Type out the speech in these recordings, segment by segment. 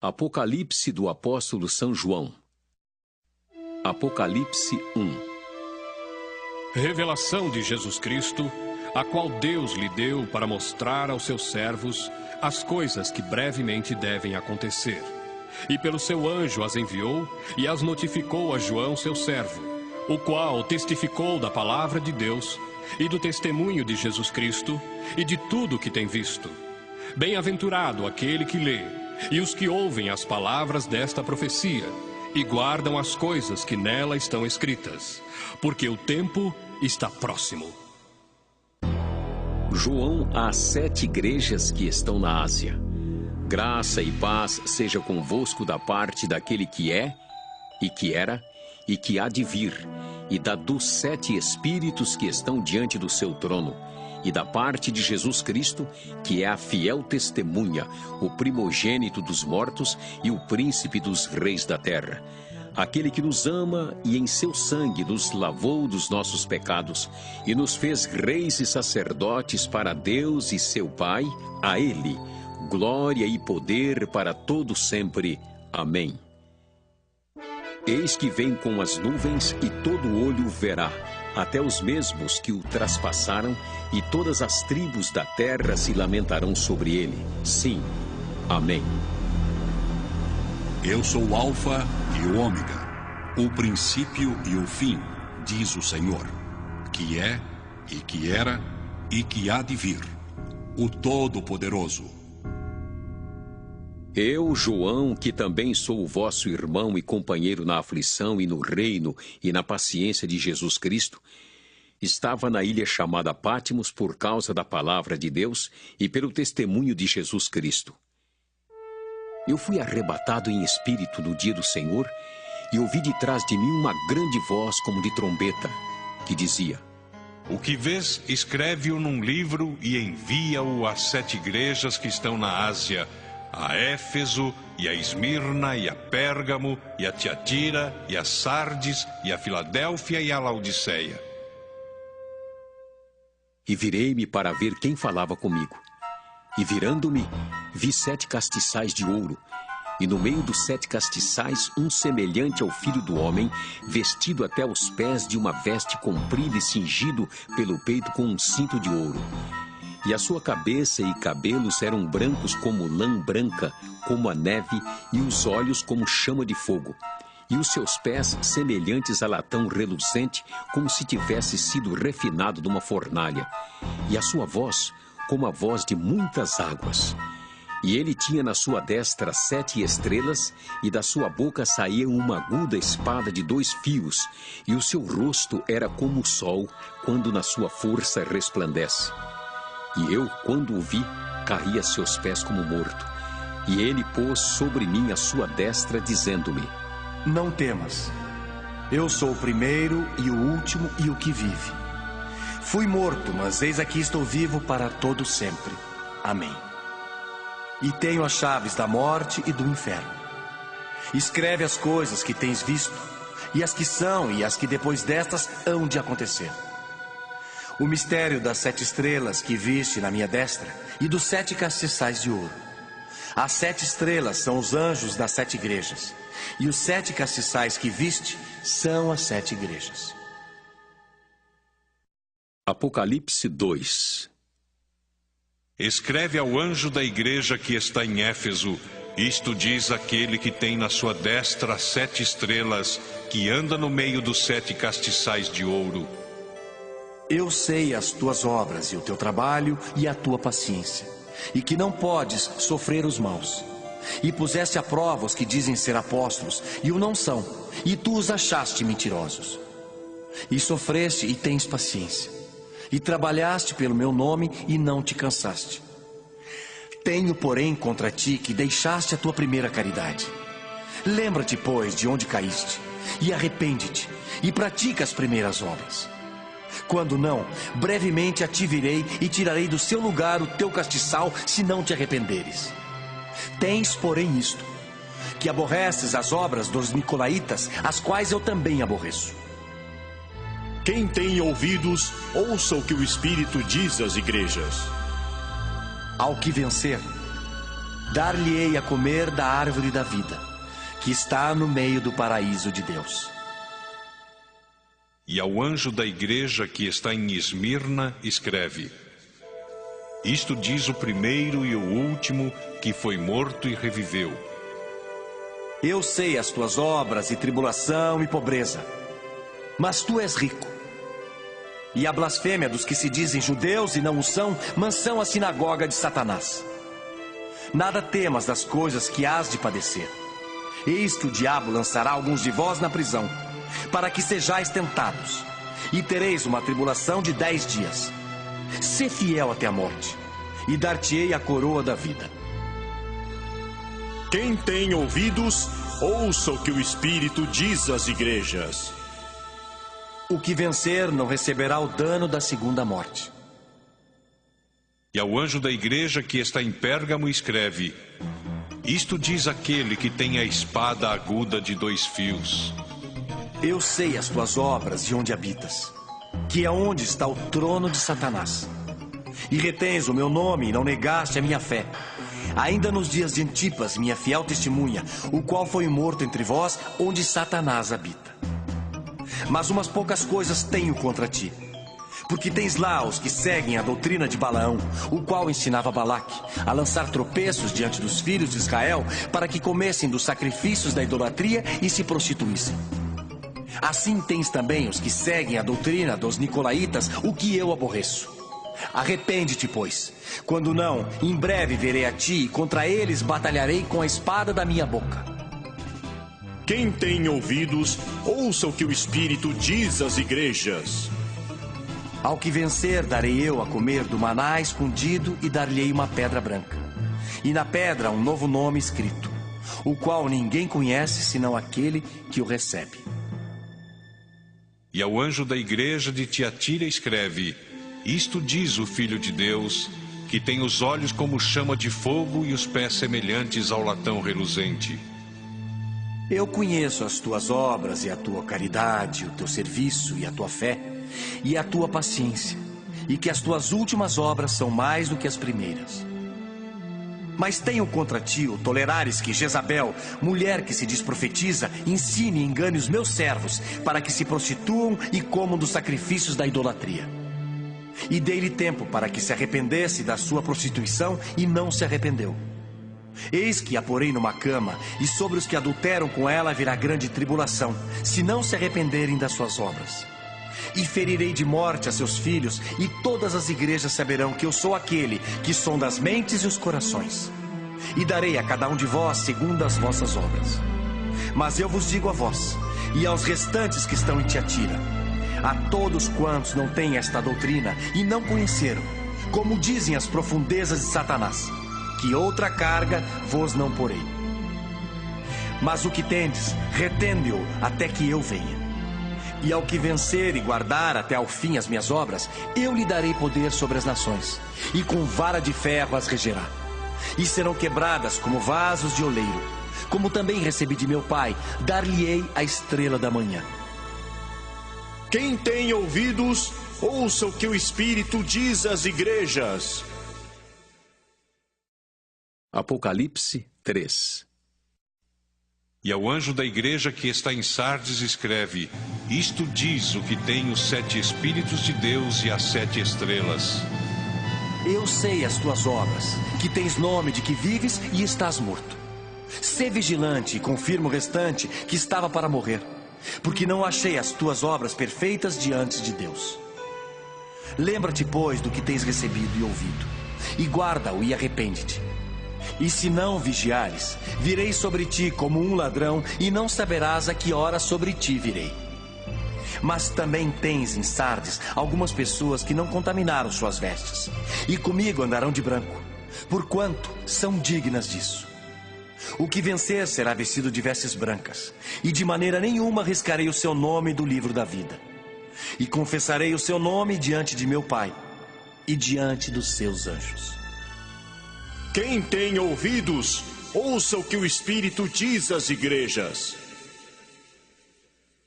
Apocalipse do Apóstolo São João. Apocalipse 1. Revelação de Jesus Cristo, a qual Deus lhe deu para mostrar aos seus servos as coisas que brevemente devem acontecer. E pelo seu anjo as enviou e as notificou a João, seu servo, o qual testificou da palavra de Deus e do testemunho de Jesus Cristo e de tudo o que tem visto. Bem-aventurado aquele que lê e os que ouvem as palavras desta profecia e guardam as coisas que nela estão escritas, porque o tempo está próximo. João às 7 igrejas que estão na Ásia. Graça e paz seja convosco da parte daquele que é, e que era, e que há de vir, e da dos 7 Espíritos que estão diante do seu trono, e da parte de Jesus Cristo, que é a fiel testemunha, o primogênito dos mortos e o príncipe dos reis da terra. Aquele que nos ama e em seu sangue nos lavou dos nossos pecados e nos fez reis e sacerdotes para Deus e seu Pai, a Ele, glória e poder para todo sempre. Amém. Eis que vem com as nuvens e todo olho o verá, até os mesmos que o traspassaram, e todas as tribos da terra se lamentarão sobre ele. Sim. Amém. Eu sou o Alfa e o Ômega, o princípio e o fim, diz o Senhor, que é, e que era, e que há de vir, o Todo-Poderoso. Eu, João, que também sou o vosso irmão e companheiro na aflição e no reino e na paciência de Jesus Cristo, estava na ilha chamada Pátimos por causa da palavra de Deus e pelo testemunho de Jesus Cristo. Eu fui arrebatado em espírito no dia do Senhor e ouvi de trás de mim uma grande voz como de trombeta, que dizia: O que vês, escreve-o num livro e envia-o às 7 igrejas que estão na Ásia, a Éfeso, e a Esmirna, e a Pérgamo, e a Tiatira, e a Sardes, e a Filadélfia, e a Laodiceia. E virei-me para ver quem falava comigo. E virando-me, vi 7 castiçais de ouro, e no meio dos 7 castiçais um semelhante ao Filho do Homem, vestido até os pés de uma veste comprida e cingido pelo peito com um cinto de ouro. E a sua cabeça e cabelos eram brancos como lã branca, como a neve, e os olhos como chama de fogo. E os seus pés semelhantes a latão reluzente, como se tivesse sido refinado numa fornalha. E a sua voz como a voz de muitas águas. E ele tinha na sua destra 7 estrelas, e da sua boca saía uma aguda espada de 2 fios, e o seu rosto era como o sol, quando na sua força resplandece. E eu, quando o vi, caí a seus pés como morto. E ele pôs sobre mim a sua destra, dizendo-me: Não temas. Eu sou o primeiro e o último e o que vive. Fui morto, mas eis aqui estou vivo para todo sempre. Amém. E tenho as chaves da morte e do inferno. Escreve as coisas que tens visto, e as que são e as que depois destas hão de acontecer. O mistério das 7 estrelas que viste na minha destra e dos 7 castiçais de ouro. As 7 estrelas são os anjos das 7 igrejas, e os 7 castiçais que viste são as 7 igrejas. Apocalipse 2. Escreve ao anjo da igreja que está em Éfeso: Isto diz aquele que tem na sua destra 7 estrelas, que anda no meio dos 7 castiçais de ouro. Eu sei as tuas obras e o teu trabalho e a tua paciência, e que não podes sofrer os maus. E puseste à prova os que dizem ser apóstolos e o não são, e tu os achaste mentirosos. E sofreste e tens paciência, e trabalhaste pelo meu nome e não te cansaste. Tenho, porém, contra ti que deixaste a tua primeira caridade. Lembra-te, pois, de onde caíste, e arrepende-te, e pratica as primeiras obras. Quando não, brevemente a ti virei e tirarei do seu lugar o teu castiçal, se não te arrependeres. Tens, porém, isto, que aborreces as obras dos nicolaítas, as quais eu também aborreço. Quem tem ouvidos, ouça o que o Espírito diz às igrejas. Ao que vencer, dar-lhe-ei a comer da árvore da vida, que está no meio do paraíso de Deus. E ao anjo da igreja que está em Esmirna, escreve: Isto diz o primeiro e o último, que foi morto e reviveu. Eu sei as tuas obras e tribulação e pobreza, mas tu és rico. E a blasfêmia dos que se dizem judeus e não o são, mansão a sinagoga de Satanás. Nada temas das coisas que hás de padecer. Eis que o diabo lançará alguns de vós na prisão, para que sejais tentados, e tereis uma tribulação de 10 dias. Sê fiel até a morte, e dar-te-ei a coroa da vida. Quem tem ouvidos, ouça o que o Espírito diz às igrejas. O que vencer não receberá o dano da segunda morte. E ao anjo da igreja que está em Pérgamo, escreve: Isto diz aquele que tem a espada aguda de 2 fios. Eu sei as tuas obras e onde habitas, que é onde está o trono de Satanás. E retens o meu nome e não negaste a minha fé. Ainda nos dias de Antipas, minha fiel testemunha, o qual foi morto entre vós, onde Satanás habita. Mas umas poucas coisas tenho contra ti. Porque tens lá os que seguem a doutrina de Balaão, o qual ensinava Balaque a lançar tropeços diante dos filhos de Israel, para que comessem dos sacrifícios da idolatria e se prostituíssem. Assim tens também os que seguem a doutrina dos nicolaítas, o que eu aborreço. Arrepende-te, pois. Quando não, em breve virei a ti e contra eles batalharei com a espada da minha boca. Quem tem ouvidos, ouça o que o Espírito diz às igrejas. Ao que vencer, darei eu a comer do maná escondido e dar-lhe-ei uma pedra branca. E na pedra um novo nome escrito, o qual ninguém conhece senão aquele que o recebe. E ao anjo da igreja de Tiatira escreve: Isto diz o Filho de Deus, que tem os olhos como chama de fogo e os pés semelhantes ao latão reluzente. Eu conheço as tuas obras e a tua caridade, o teu serviço e a tua fé, e a tua paciência, e que as tuas últimas obras são mais do que as primeiras. Mas tenho contra ti o tolerares que Jezabel, mulher que se diz profetiza, ensine e engane os meus servos, para que se prostituam e comam dos sacrifícios da idolatria. E dei-lhe tempo para que se arrependesse da sua prostituição, e não se arrependeu. Eis que a porei numa cama, e sobre os que adulteram com ela virá grande tribulação, se não se arrependerem das suas obras. E ferirei de morte a seus filhos, e todas as igrejas saberão que eu sou aquele que sonda as mentes e os corações. E darei a cada um de vós segundo as vossas obras. Mas eu vos digo a vós, e aos restantes que estão em Tiatira, a todos quantos não têm esta doutrina e não conheceram, como dizem as profundezas de Satanás, que outra carga vos não porei. Mas o que tendes, retende-o até que eu venha. E ao que vencer e guardar até ao fim as minhas obras, eu lhe darei poder sobre as nações, e com vara de ferro as regerá. E serão quebradas como vasos de oleiro, como também recebi de meu Pai, dar-lhe-ei a estrela da manhã. Quem tem ouvidos, ouça o que o Espírito diz às igrejas. Apocalipse 3. E ao anjo da igreja que está em Sardes escreve: Isto diz o que tem os 7 Espíritos de Deus e as 7 estrelas. Eu sei as tuas obras, que tens nome de que vives e estás morto. Sê vigilante e confirma o restante que estava para morrer, porque não achei as tuas obras perfeitas diante de Deus. Lembra-te, pois, do que tens recebido e ouvido, e guarda-o e arrepende-te. E se não vigiares, virei sobre ti como um ladrão, e não saberás a que hora sobre ti virei. Mas também tens em Sardes algumas pessoas que não contaminaram suas vestes, e comigo andarão de branco, porquanto são dignas disso. O que vencer será vestido de vestes brancas, e de maneira nenhuma riscarei o seu nome do livro da vida. E confessarei o seu nome diante de meu Pai, e diante dos seus anjos. Quem tem ouvidos, ouça o que o Espírito diz às igrejas.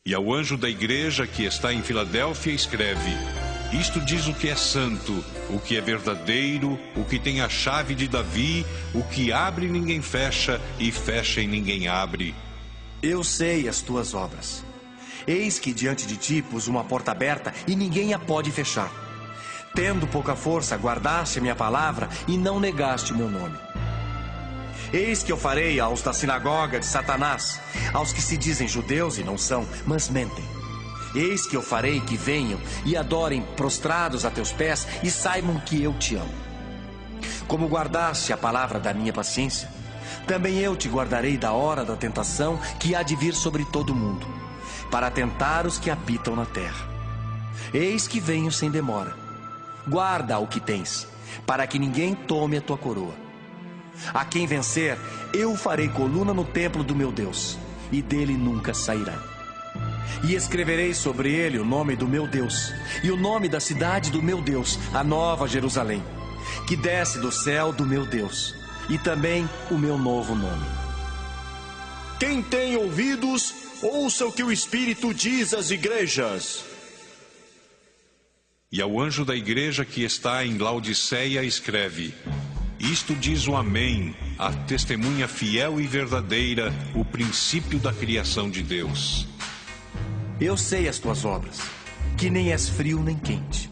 E ao anjo da igreja que está em Filadélfia escreve: Isto diz o que é santo, o que é verdadeiro, o que tem a chave de Davi, o que abre e ninguém fecha, e fecha e ninguém abre. Eu sei as tuas obras. Eis que diante de ti pus uma porta aberta e ninguém a pode fechar. Tendo pouca força, guardaste a minha palavra e não negaste o meu nome. Eis que eu farei aos da sinagoga de Satanás, aos que se dizem judeus e não são, mas mentem. Eis que eu farei que venham e adorem prostrados a teus pés e saibam que eu te amo. Como guardaste a palavra da minha paciência, também eu te guardarei da hora da tentação que há de vir sobre todo o mundo, para tentar os que habitam na terra. Eis que venho sem demora. Guarda o que tens, para que ninguém tome a tua coroa. A quem vencer, eu farei coluna no templo do meu Deus, e dele nunca sairá. E escreverei sobre ele o nome do meu Deus, e o nome da cidade do meu Deus, a nova Jerusalém, que desce do céu do meu Deus, e também o meu novo nome. Quem tem ouvidos, ouça o que o Espírito diz às igrejas. E ao anjo da igreja que está em Laodiceia escreve: Isto diz o Amém, a testemunha fiel e verdadeira, o princípio da criação de Deus. Eu sei as tuas obras, que nem és frio nem quente.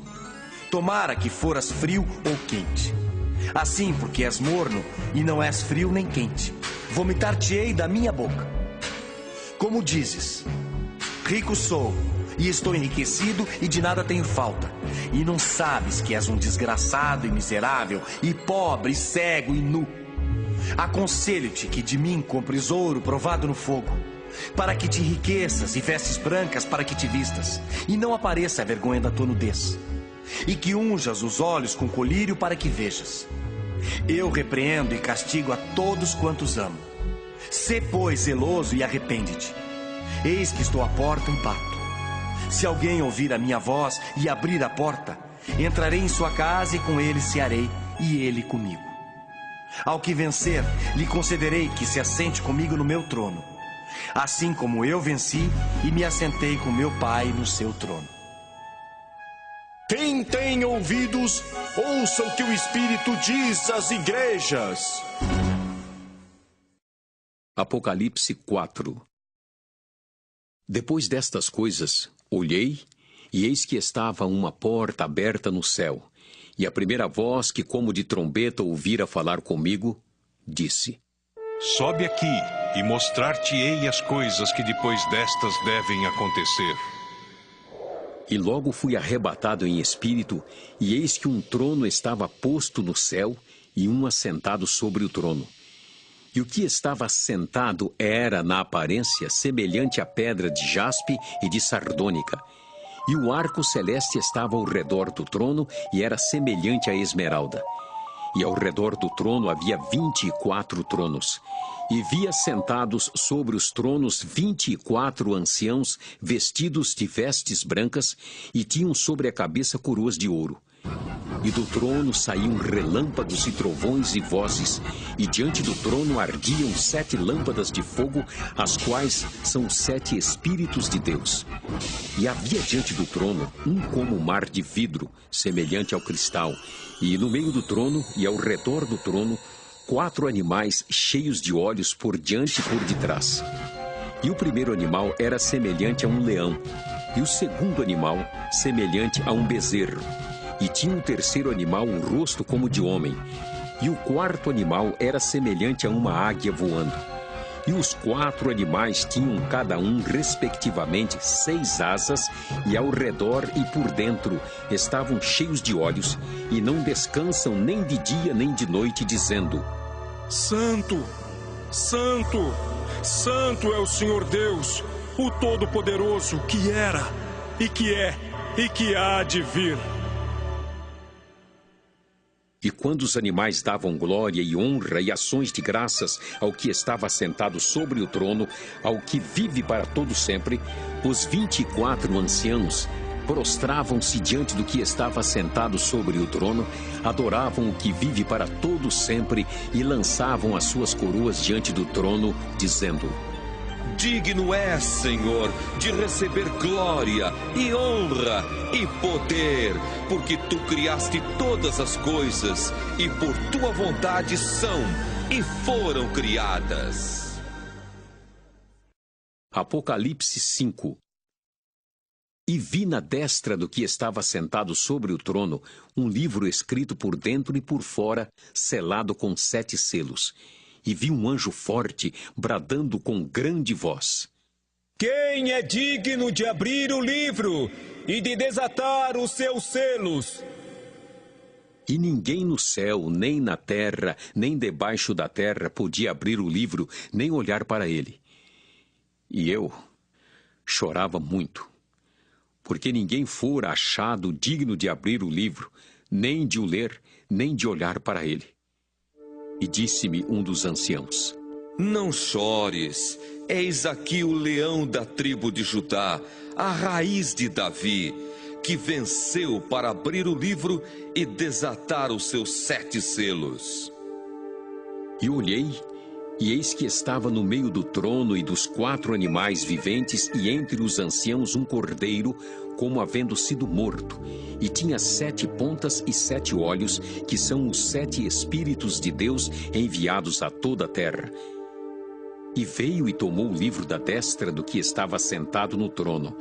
Tomara que foras frio ou quente. Assim, porque és morno e não és frio nem quente, vomitar-te-ei da minha boca. Como dizes: rico sou, e estou enriquecido e de nada tenho falta, e não sabes que és um desgraçado e miserável, e pobre, e cego e nu. Aconselho-te que de mim compres ouro provado no fogo, para que te enriqueças, e vestes brancas para que te vistas, e não apareça a vergonha da tua nudez, e que unjas os olhos com colírio para que vejas. Eu repreendo e castigo a todos quantos amo. Sê, pois, zeloso e arrepende-te. Eis que estou à porta e bato. Se alguém ouvir a minha voz e abrir a porta, entrarei em sua casa e com ele cearei, e ele comigo. Ao que vencer, lhe concederei que se assente comigo no meu trono, assim como eu venci e me assentei com meu Pai no seu trono. Quem tem ouvidos, ouça o que o Espírito diz às igrejas. Apocalipse 4. Depois destas coisas, olhei, e eis que estava uma porta aberta no céu, e a primeira voz que como de trombeta ouvira falar comigo, disse: Sobe aqui, e mostrar-te-ei as coisas que depois destas devem acontecer. E logo fui arrebatado em espírito, e eis que um trono estava posto no céu, e um assentado sobre o trono. E o que estava assentado era, na aparência, semelhante à pedra de jaspe e de sardônica. E o arco celeste estava ao redor do trono, e era semelhante à esmeralda. E ao redor do trono havia 24 tronos. E vi assentados sobre os tronos 24 anciãos, vestidos de vestes brancas, e tinham sobre a cabeça coroas de ouro. E do trono saíam relâmpagos e trovões e vozes, e diante do trono ardiam 7 lâmpadas de fogo, as quais são 7 Espíritos de Deus. E havia diante do trono um como mar de vidro, semelhante ao cristal, e no meio do trono e ao redor do trono, 4 animais cheios de olhos por diante e por detrás. E o primeiro animal era semelhante a um leão, e o segundo animal semelhante a um bezerro. E tinha um terceiro animal um rosto como de homem, e o quarto animal era semelhante a uma águia voando. E os 4 animais tinham cada um, respectivamente, 6 asas, e ao redor e por dentro estavam cheios de olhos, e não descansam nem de dia nem de noite, dizendo: Santo, Santo, Santo é o Senhor Deus, o Todo-Poderoso, que era, e que é, e que há de vir. E quando os animais davam glória e honra e ações de graças ao que estava sentado sobre o trono, ao que vive para todo sempre, os 24 anciãos prostravam-se diante do que estava sentado sobre o trono, adoravam o que vive para todo sempre e lançavam as suas coroas diante do trono, dizendo: Digno és, Senhor, de receber glória e honra e poder, porque tu criaste todas as coisas e por tua vontade são e foram criadas. Apocalipse 5. E vi na destra do que estava sentado sobre o trono um livro escrito por dentro e por fora, selado com 7 selos. E vi um anjo forte, bradando com grande voz: Quem é digno de abrir o livro e de desatar os seus selos? E ninguém no céu, nem na terra, nem debaixo da terra podia abrir o livro, nem olhar para ele. E eu chorava muito, porque ninguém fora achado digno de abrir o livro, nem de o ler, nem de olhar para ele. E disse-me um dos anciãos: Não chores, eis aqui o leão da tribo de Judá, a raiz de Davi, que venceu para abrir o livro e desatar os seus 7 selos. E olhei, e eis que estava no meio do trono e dos 4 animais viventes, e entre os anciãos um cordeiro, como havendo sido morto, e tinha 7 pontas e 7 olhos, que são os 7 Espíritos de Deus enviados a toda a terra. E veio e tomou o livro da destra do que estava sentado no trono.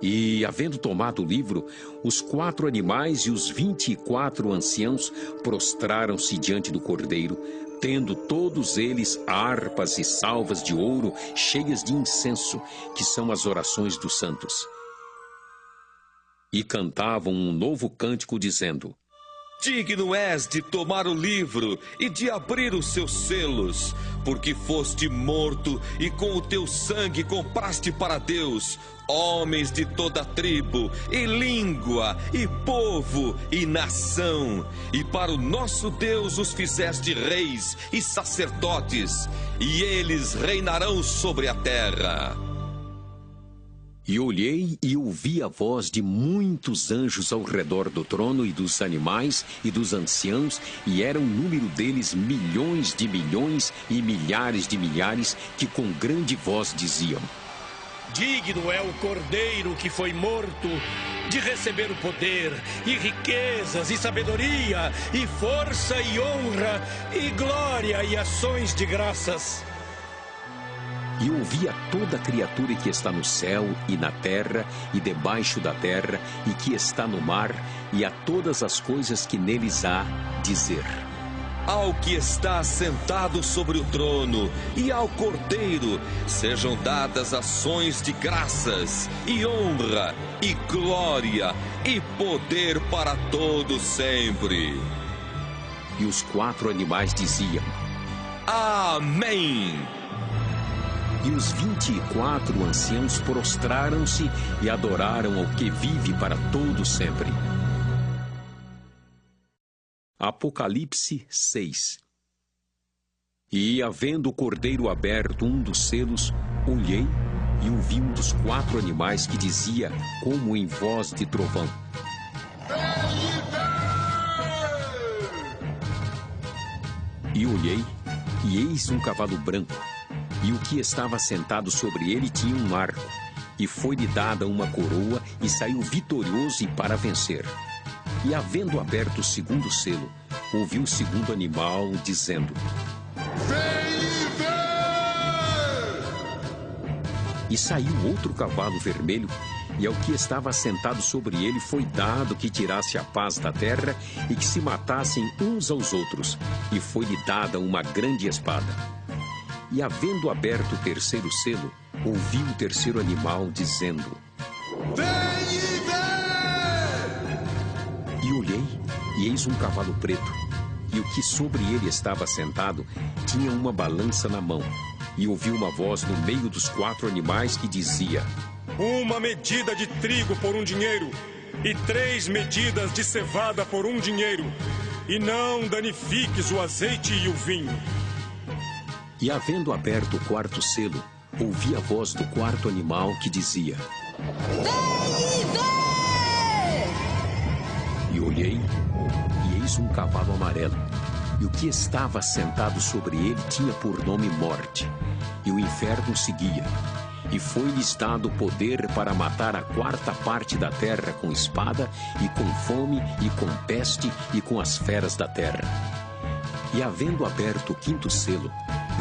E, havendo tomado o livro, os 4 animais e os 24 anciãos prostraram-se diante do cordeiro, tendo todos eles harpas e salvas de ouro cheias de incenso, que são as orações dos santos. E cantavam um novo cântico, dizendo: Digno és de tomar o livro e de abrir os seus selos, porque foste morto e com o teu sangue compraste para Deus homens de toda tribo, e língua, e povo, e nação. E para o nosso Deus os fizeste reis e sacerdotes, e eles reinarão sobre a terra. E olhei e ouvi a voz de muitos anjos ao redor do trono e dos animais e dos anciãos, e era o número deles milhões de milhões e milhares de milhares, que com grande voz diziam: Digno é o cordeiro que foi morto de receber o poder, e riquezas, e sabedoria, e força, e honra, e glória, e ações de graças. E ouvi a toda criatura que está no céu e na terra e debaixo da terra e que está no mar, e a todas as coisas que neles há, dizer: Ao que está sentado sobre o trono e ao Cordeiro sejam dadas ações de graças, e honra, e glória, e poder para todos sempre. E os 4 animais diziam: Amém! E os 24 anciãos prostraram-se e adoraram ao que vive para todo sempre. Apocalipse 6. E, havendo o cordeiro aberto um dos selos, olhei e ouvi um dos 4 animais que dizia, como em voz de trovão: E olhei, e eis um cavalo branco, e o que estava sentado sobre ele tinha um arco, e foi-lhe dada uma coroa, e saiu vitorioso e para vencer. E, havendo aberto o 2º selo, ouvi o 2º animal dizendo: Vem e vê! E saiu outro cavalo vermelho, e ao que estava sentado sobre ele foi dado que tirasse a paz da terra e que se matassem uns aos outros, e foi-lhe dada uma grande espada. E, havendo aberto o 3º selo, ouvi o 3º animal dizendo: Vem e vê! E olhei, e eis um cavalo preto, e o que sobre ele estava sentado tinha uma balança na mão. E ouvi uma voz no meio dos 4 animais que dizia: Uma medida de trigo por 1 dinheiro, e 3 medidas de cevada por 1 dinheiro, e não danifiques o azeite e o vinho. E, havendo aberto o 4º selo, ouvi a voz do 4º animal que dizia: Vem e vê! E olhei, e eis um cavalo amarelo, e o que estava sentado sobre ele tinha por nome Morte, e o inferno seguia. E foi-lhes dado poder para matar a quarta parte da terra com espada, e com fome, e com peste, e com as feras da terra. E havendo aberto o quinto selo,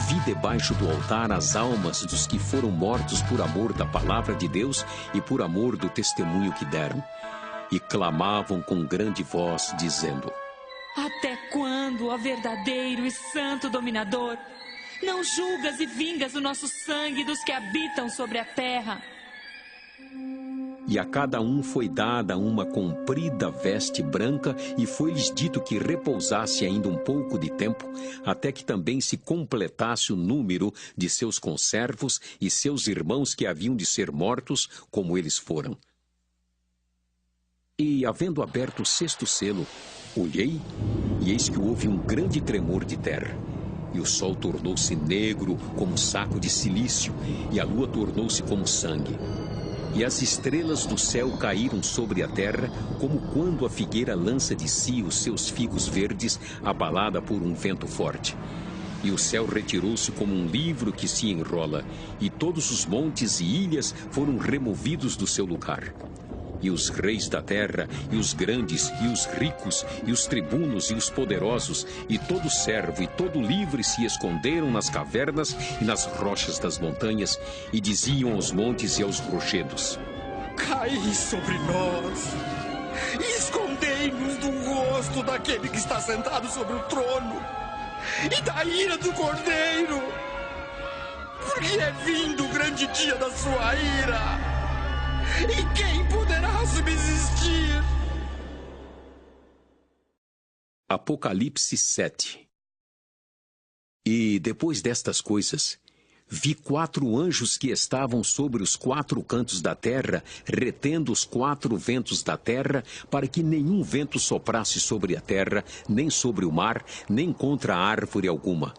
vi debaixo do altar as almas dos que foram mortos por amor da palavra de Deus e por amor do testemunho que deram. E clamavam com grande voz, dizendo: Até quando, ó verdadeiro e santo dominador, não julgas e vingas o nosso sangue dos que habitam sobre a terra? E a cada um foi dada uma comprida veste branca, e foi-lhes dito que repousasse ainda um pouco de tempo, até que também se completasse o número de seus conservos e seus irmãos que haviam de ser mortos, como eles foram. E, havendo aberto o sexto selo, olhei, e eis que houve um grande tremor de terra. E o sol tornou-se negro como saco de cilício, e a lua tornou-se como sangue. E as estrelas do céu caíram sobre a terra, como quando a figueira lança de si os seus figos verdes, abalada por um vento forte. E o céu retirou-se como um livro que se enrola, e todos os montes e ilhas foram removidos do seu lugar. E os reis da terra, e os grandes, e os ricos, e os tribunos, e os poderosos, e todo servo, e todo livre se esconderam nas cavernas e nas rochas das montanhas, e diziam aos montes e aos rochedos: Cai sobre nós, e escondei-nos do rosto daquele que está sentado sobre o trono, e da ira do Cordeiro, porque é vindo o grande dia da sua ira. E quem poderá subsistir? Apocalipse 7. E depois destas coisas, vi 4 anjos que estavam sobre os 4 cantos da terra, retendo os 4 ventos da terra, para que nenhum vento soprasse sobre a terra, nem sobre o mar, nem contra árvore alguma.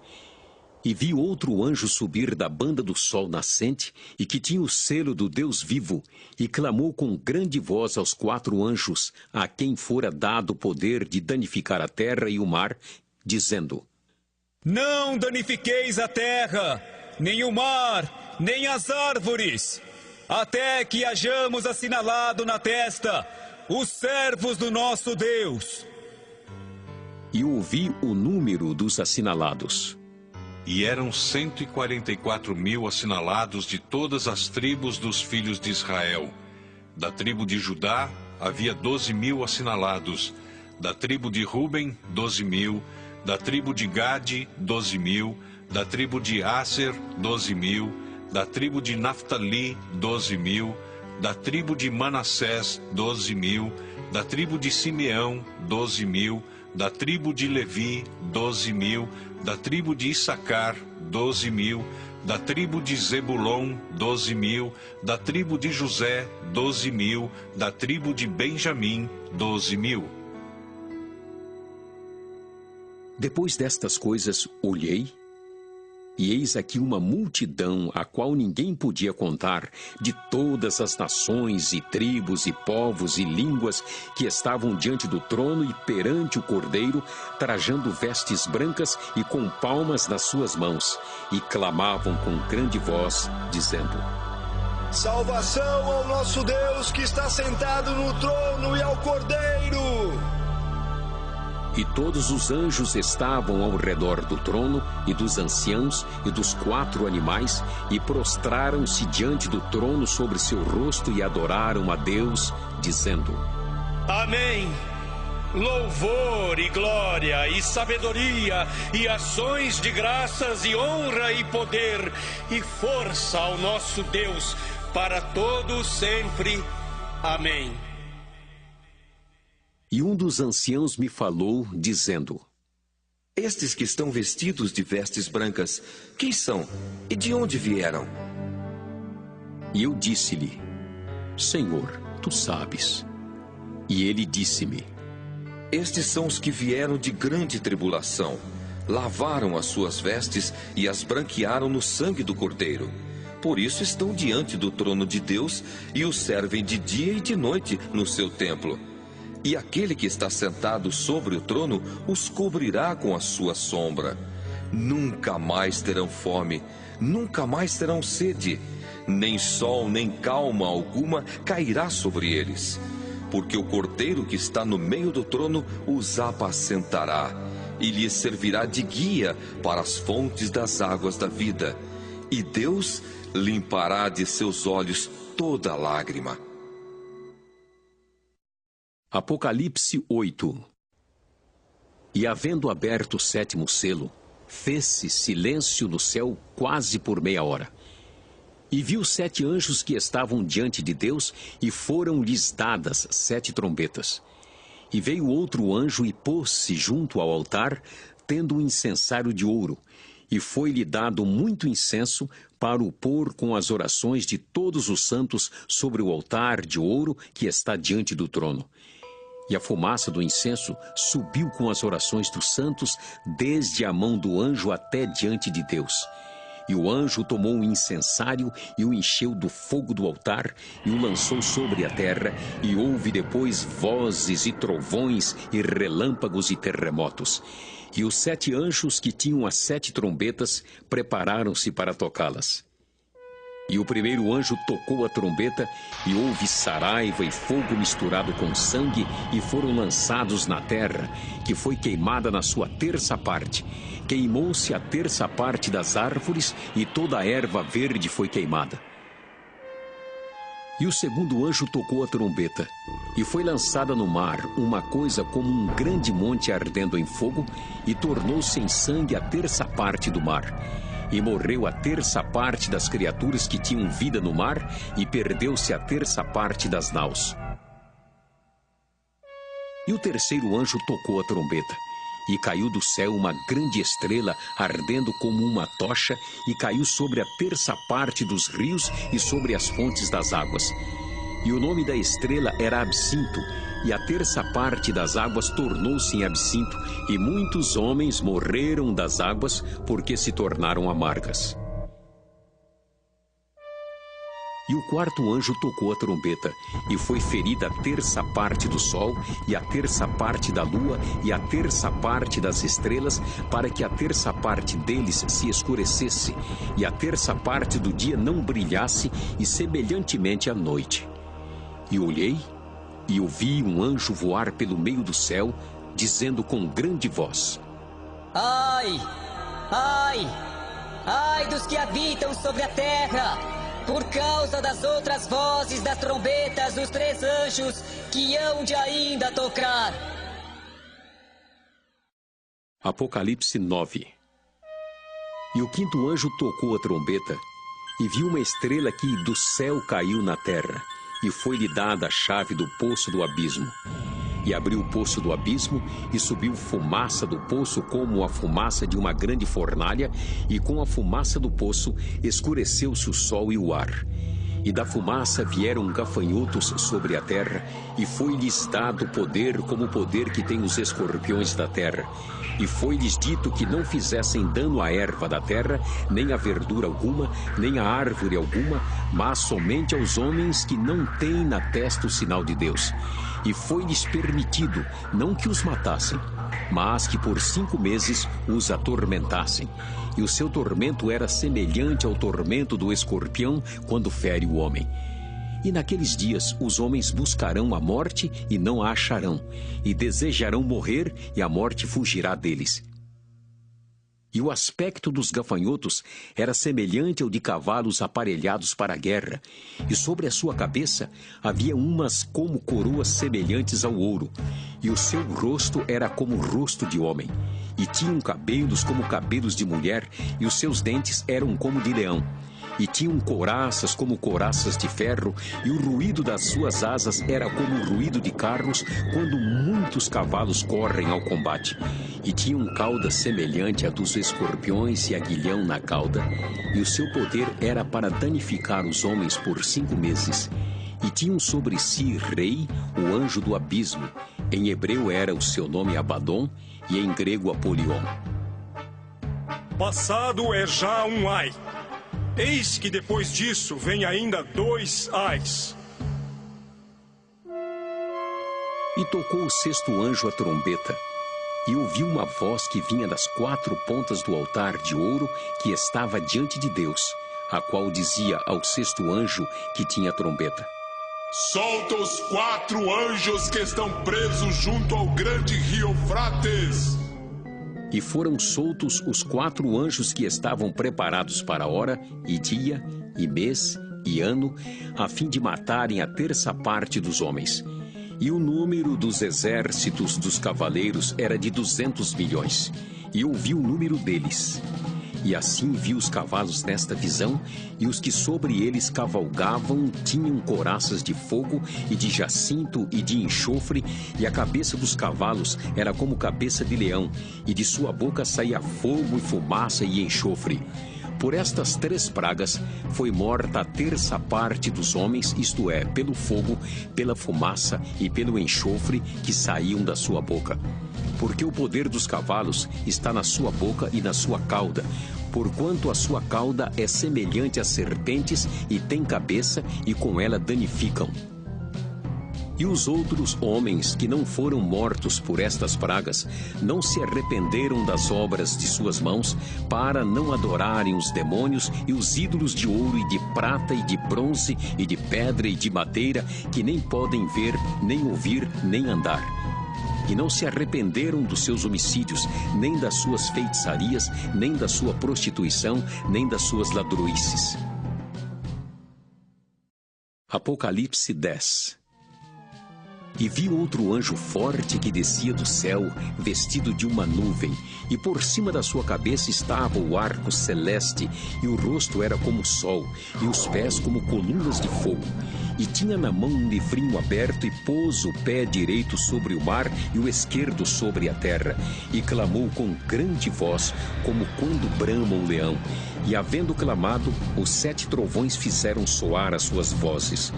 E vi outro anjo subir da banda do sol nascente, e que tinha o selo do Deus vivo, e clamou com grande voz aos 4 anjos, a quem fora dado o poder de danificar a terra e o mar, dizendo: Não danifiqueis a terra, nem o mar, nem as árvores, até que hajamos assinalado na testa os servos do nosso Deus. E ouvi o número dos assinalados. E eram 144.000 assinalados de todas as tribos dos filhos de Israel. Da tribo de Judá havia 12.000 assinalados. Da tribo de Ruben, 12.000. Da tribo de Gade, 12.000. Da tribo de Aser, 12.000. Da tribo de Naftali, 12.000. Da tribo de Manassés, 12.000. Da tribo de Simeão, 12.000. Da tribo de Levi, 12.000. Da tribo de Issacar, 12.000. Da tribo de Zebulon, 12.000. Da tribo de José, 12.000. Da tribo de Benjamim, 12.000. Depois destas coisas, olhei, e eis aqui uma multidão, a qual ninguém podia contar, de todas as nações e tribos e povos e línguas, que estavam diante do trono e perante o Cordeiro, trajando vestes brancas e com palmas nas suas mãos, e clamavam com grande voz, dizendo: Salvação ao nosso Deus que está sentado no trono e ao Cordeiro! E todos os anjos estavam ao redor do trono, e dos anciãos, e dos 4 animais, e prostraram-se diante do trono sobre seu rosto, e adoraram a Deus, dizendo: Amém! Louvor e glória e sabedoria e ações de graças e honra e poder e força ao nosso Deus, para todos sempre. Amém. E um dos anciãos me falou, dizendo: Estes que estão vestidos de vestes brancas, quem são e de onde vieram? E eu disse-lhe: Senhor, tu sabes. E ele disse-me: Estes são os que vieram de grande tribulação, lavaram as suas vestes e as branquearam no sangue do Cordeiro. Por isso estão diante do trono de Deus e o servem de dia e de noite no seu templo. e aquele que está sentado sobre o trono os cobrirá com a sua sombra. Nunca mais terão fome, nunca mais terão sede, nem sol nem calma alguma cairá sobre eles, porque o Cordeiro que está no meio do trono os apacentará e lhes servirá de guia para as fontes das águas da vida, e Deus limpará de seus olhos toda lágrima. Apocalipse 8. E havendo aberto o 7º selo, fez-se silêncio no céu quase por meia hora. E viu 7 anjos que estavam diante de Deus, e foram-lhes dadas 7 trombetas. E veio outro anjo e pôs-se junto ao altar, tendo um incensário de ouro, e foi-lhe dado muito incenso para o pôr com as orações de todos os santos sobre o altar de ouro que está diante do trono. E a fumaça do incenso subiu com as orações dos santos, desde a mão do anjo até diante de Deus. E o anjo tomou o incensário e o encheu do fogo do altar e o lançou sobre a terra, e houve depois vozes e trovões e relâmpagos e terremotos. E os 7 anjos que tinham as 7 trombetas prepararam-se para tocá-las. E o primeiro anjo tocou a trombeta, e houve saraiva e fogo misturado com sangue, e foram lançados na terra, que foi queimada na sua 3ª parte. Queimou-se a 3ª parte das árvores, e toda a erva verde foi queimada. E o segundo anjo tocou a trombeta, e foi lançada no mar uma coisa como um grande monte ardendo em fogo, e tornou-se em sangue a 3ª parte do mar. E morreu a 3ª parte das criaturas que tinham vida no mar, e perdeu-se a 3ª parte das naus. E o terceiro anjo tocou a trombeta, e caiu do céu uma grande estrela, ardendo como uma tocha, e caiu sobre a 3ª parte dos rios e sobre as fontes das águas. E o nome da estrela era Absinto, e a 3ª parte das águas tornou-se em absinto, e muitos homens morreram das águas, porque se tornaram amargas. E o 4º anjo tocou a trombeta, e foi ferida a 3ª parte do sol, e a 3ª parte da lua, e a 3ª parte das estrelas, para que a 3ª parte deles se escurecesse, e a 3ª parte do dia não brilhasse, e semelhantemente à noite. E olhei, e ouvi um anjo voar pelo meio do céu, dizendo com grande voz: Ai! Ai! Ai dos que habitam sobre a terra, por causa das outras vozes das trombetas dos 3 anjos que hão de ainda tocar. Apocalipse 9. E o 5º anjo tocou a trombeta, e viu uma estrela que do céu caiu na terra, e foi-lhe dada a chave do poço do abismo. E abriu o poço do abismo, e subiu fumaça do poço como a fumaça de uma grande fornalha, e com a fumaça do poço escureceu-se o sol e o ar. E da fumaça vieram gafanhotos sobre a terra, e foi-lhes dado poder como o poder que tem os escorpiões da terra. E foi-lhes dito que não fizessem dano à erva da terra, nem à verdura alguma, nem à árvore alguma, mas somente aos homens que não têm na testa o sinal de Deus. E foi-lhes permitido, não que os matassem, mas que por 5 meses os atormentassem. E o seu tormento era semelhante ao tormento do escorpião quando fere o homem. E naqueles dias os homens buscarão a morte e não a acharão, e desejarão morrer, e a morte fugirá deles. E o aspecto dos gafanhotos era semelhante ao de cavalos aparelhados para a guerra, e sobre a sua cabeça havia umas como coroas semelhantes ao ouro, e o seu rosto era como o rosto de homem, e tinham cabelos como cabelos de mulher, e os seus dentes eram como de leão. E tinham couraças como couraças de ferro, e o ruído das suas asas era como o ruído de carros quando muitos cavalos correm ao combate. E tinham cauda semelhante à dos escorpiões e aguilhão na cauda, e o seu poder era para danificar os homens por 5 meses. E tinham sobre si rei, o anjo do abismo. Em hebreu era o seu nome Abaddon, e em grego Apolion. Passado é já um ai. Eis que depois disso vem ainda 2 ais. E tocou o sexto anjo a trombeta. E ouvi uma voz que vinha das 4 pontas do altar de ouro que estava diante de Deus, a qual dizia ao sexto anjo que tinha a trombeta: solta os 4 anjos que estão presos junto ao grande rio Eufrates. E foram soltos os 4 anjos que estavam preparados para a hora, e dia, e mês, e ano, a fim de matarem a 1/3 parte dos homens. E o número dos exércitos dos cavaleiros era de 200 milhões. E ouvi o número deles. E assim vi os cavalos nesta visão, e os que sobre eles cavalgavam tinham couraças de fogo, e de jacinto, e de enxofre, e a cabeça dos cavalos era como cabeça de leão, e de sua boca saía fogo e fumaça e enxofre. Por estas 3 pragas foi morta a 1/3 parte dos homens, isto é, pelo fogo, pela fumaça e pelo enxofre que saíam da sua boca. Porque o poder dos cavalos está na sua boca e na sua cauda, porquanto a sua cauda é semelhante a serpentes e tem cabeça, e com ela danificam. E os outros homens que não foram mortos por estas pragas não se arrependeram das obras de suas mãos, para não adorarem os demônios e os ídolos de ouro e de prata e de bronze e de pedra e de madeira, que nem podem ver, nem ouvir, nem andar. E não se arrependeram dos seus homicídios, nem das suas feitiçarias, nem da sua prostituição, nem das suas ladroices. Apocalipse 10. E vi outro anjo forte que descia do céu, vestido de uma nuvem, e por cima da sua cabeça estava o arco celeste, e o rosto era como o sol, e os pés como colunas de fogo. E tinha na mão um livrinho aberto, e pôs o pé direito sobre o mar e o esquerdo sobre a terra, e clamou com grande voz, como quando brama o leão. E havendo clamado, os 7 trovões fizeram soar as suas vozes.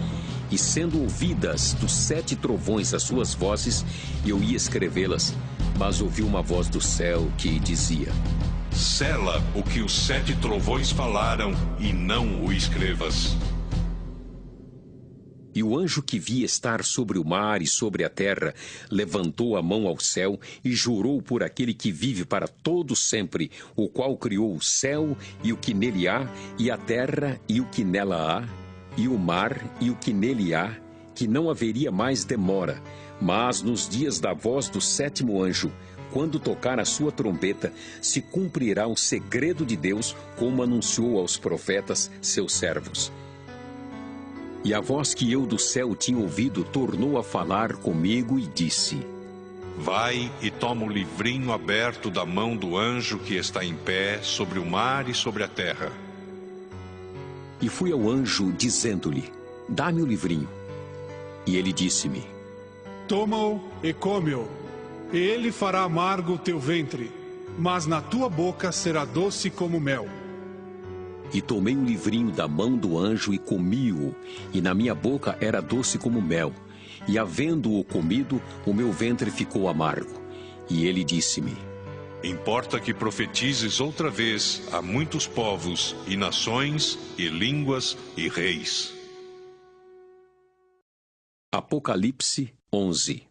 E sendo ouvidas dos 7 trovões as suas vozes, eu ia escrevê-las, mas ouvi uma voz do céu que dizia: sela o que os 7 trovões falaram e não o escrevas. E o anjo que vi estar sobre o mar e sobre a terra levantou a mão ao céu e jurou por aquele que vive para todo sempre, o qual criou o céu e o que nele há, e a terra e o que nela há, e o mar e o que nele há, que não haveria mais demora, mas nos dias da voz do 7º anjo, quando tocar a sua trombeta, se cumprirá o segredo de Deus, como anunciou aos profetas, seus servos. E a voz que eu do céu tinha ouvido tornou a falar comigo e disse: vai e toma o livrinho aberto da mão do anjo que está em pé sobre o mar e sobre a terra. E fui ao anjo dizendo-lhe: dá-me o livrinho. E ele disse-me: toma-o e come-o, e ele fará amargo o teu ventre, mas na tua boca será doce como mel. E tomei o livrinho da mão do anjo e comi-o, e na minha boca era doce como mel. E havendo-o comido, o meu ventre ficou amargo. E ele disse-me: importa que profetizes outra vez a muitos povos, e nações, e línguas, e reis. Apocalipse 11.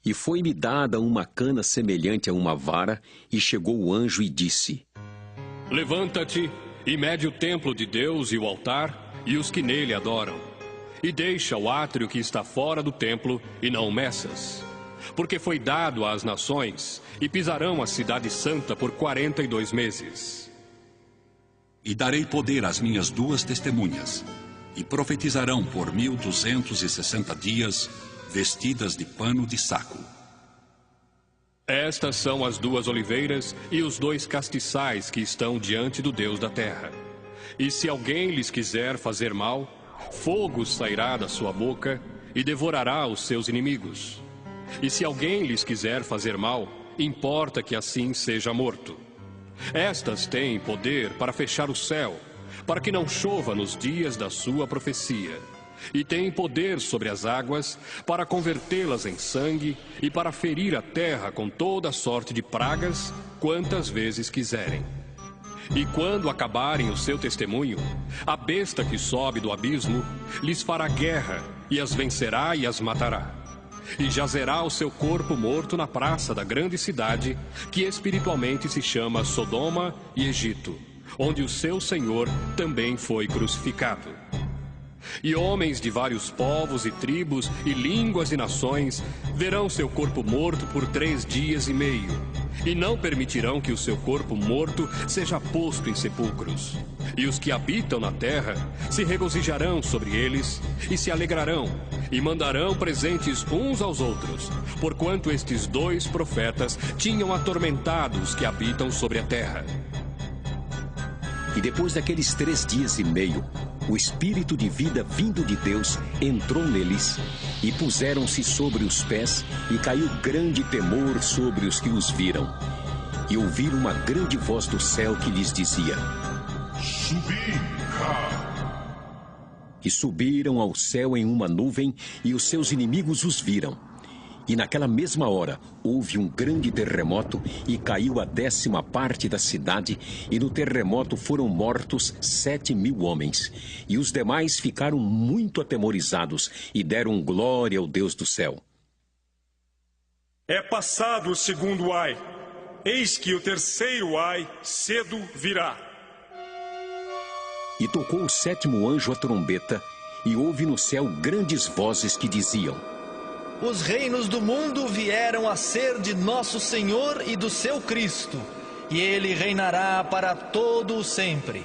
E foi-me dada uma cana semelhante a uma vara, e chegou o anjo e disse: levanta-te e mede o templo de Deus e o altar e os que nele adoram. E deixa o átrio que está fora do templo e não o meças. Porque foi dado às nações e pisarão a cidade santa por 42 meses. E darei poder às minhas 2 testemunhas, e profetizarão por 1260 dias, vestidas de pano de saco. Estas são as 2 oliveiras e os 2 castiçais que estão diante do Deus da terra. E se alguém lhes quiser fazer mal, fogo sairá da sua boca e devorará os seus inimigos. E se alguém lhes quiser fazer mal, importa que assim seja morto. Estas têm poder para fechar o céu, para que não chova nos dias da sua profecia. E têm poder sobre as águas para convertê-las em sangue e para ferir a terra com toda sorte de pragas, quantas vezes quiserem. E quando acabarem o seu testemunho, a besta que sobe do abismo lhes fará guerra e as vencerá e as matará. e jazerá o seu corpo morto na praça da grande cidade, que espiritualmente se chama Sodoma e Egito, onde o seu Senhor também foi crucificado. E homens de vários povos e tribos e línguas e nações verão seu corpo morto por 3 dias e meio, e não permitirão que o seu corpo morto seja posto em sepulcros. E os que habitam na terra se regozijarão sobre eles e se alegrarão, e mandarão presentes uns aos outros, porquanto estes 2 profetas tinham atormentado os que habitam sobre a terra. E depois daqueles 3 dias e meio, o Espírito de vida vindo de Deus entrou neles, e puseram-se sobre os pés, e caiu grande temor sobre os que os viram. E ouviram uma grande voz do céu que lhes dizia: Subi cá. E subiram ao céu em uma nuvem, e os seus inimigos os viram. E naquela mesma hora houve um grande terremoto, e caiu a 10ª parte da cidade, e no terremoto foram mortos 7.000 homens. E os demais ficaram muito atemorizados, e deram glória ao Deus do céu. É passado o 2º ai, eis que o 3º ai cedo virá. E tocou o 7º anjo a trombeta, e houve no céu grandes vozes que diziam: Os reinos do mundo vieram a ser de nosso Senhor e do seu Cristo, e ele reinará para todo o sempre.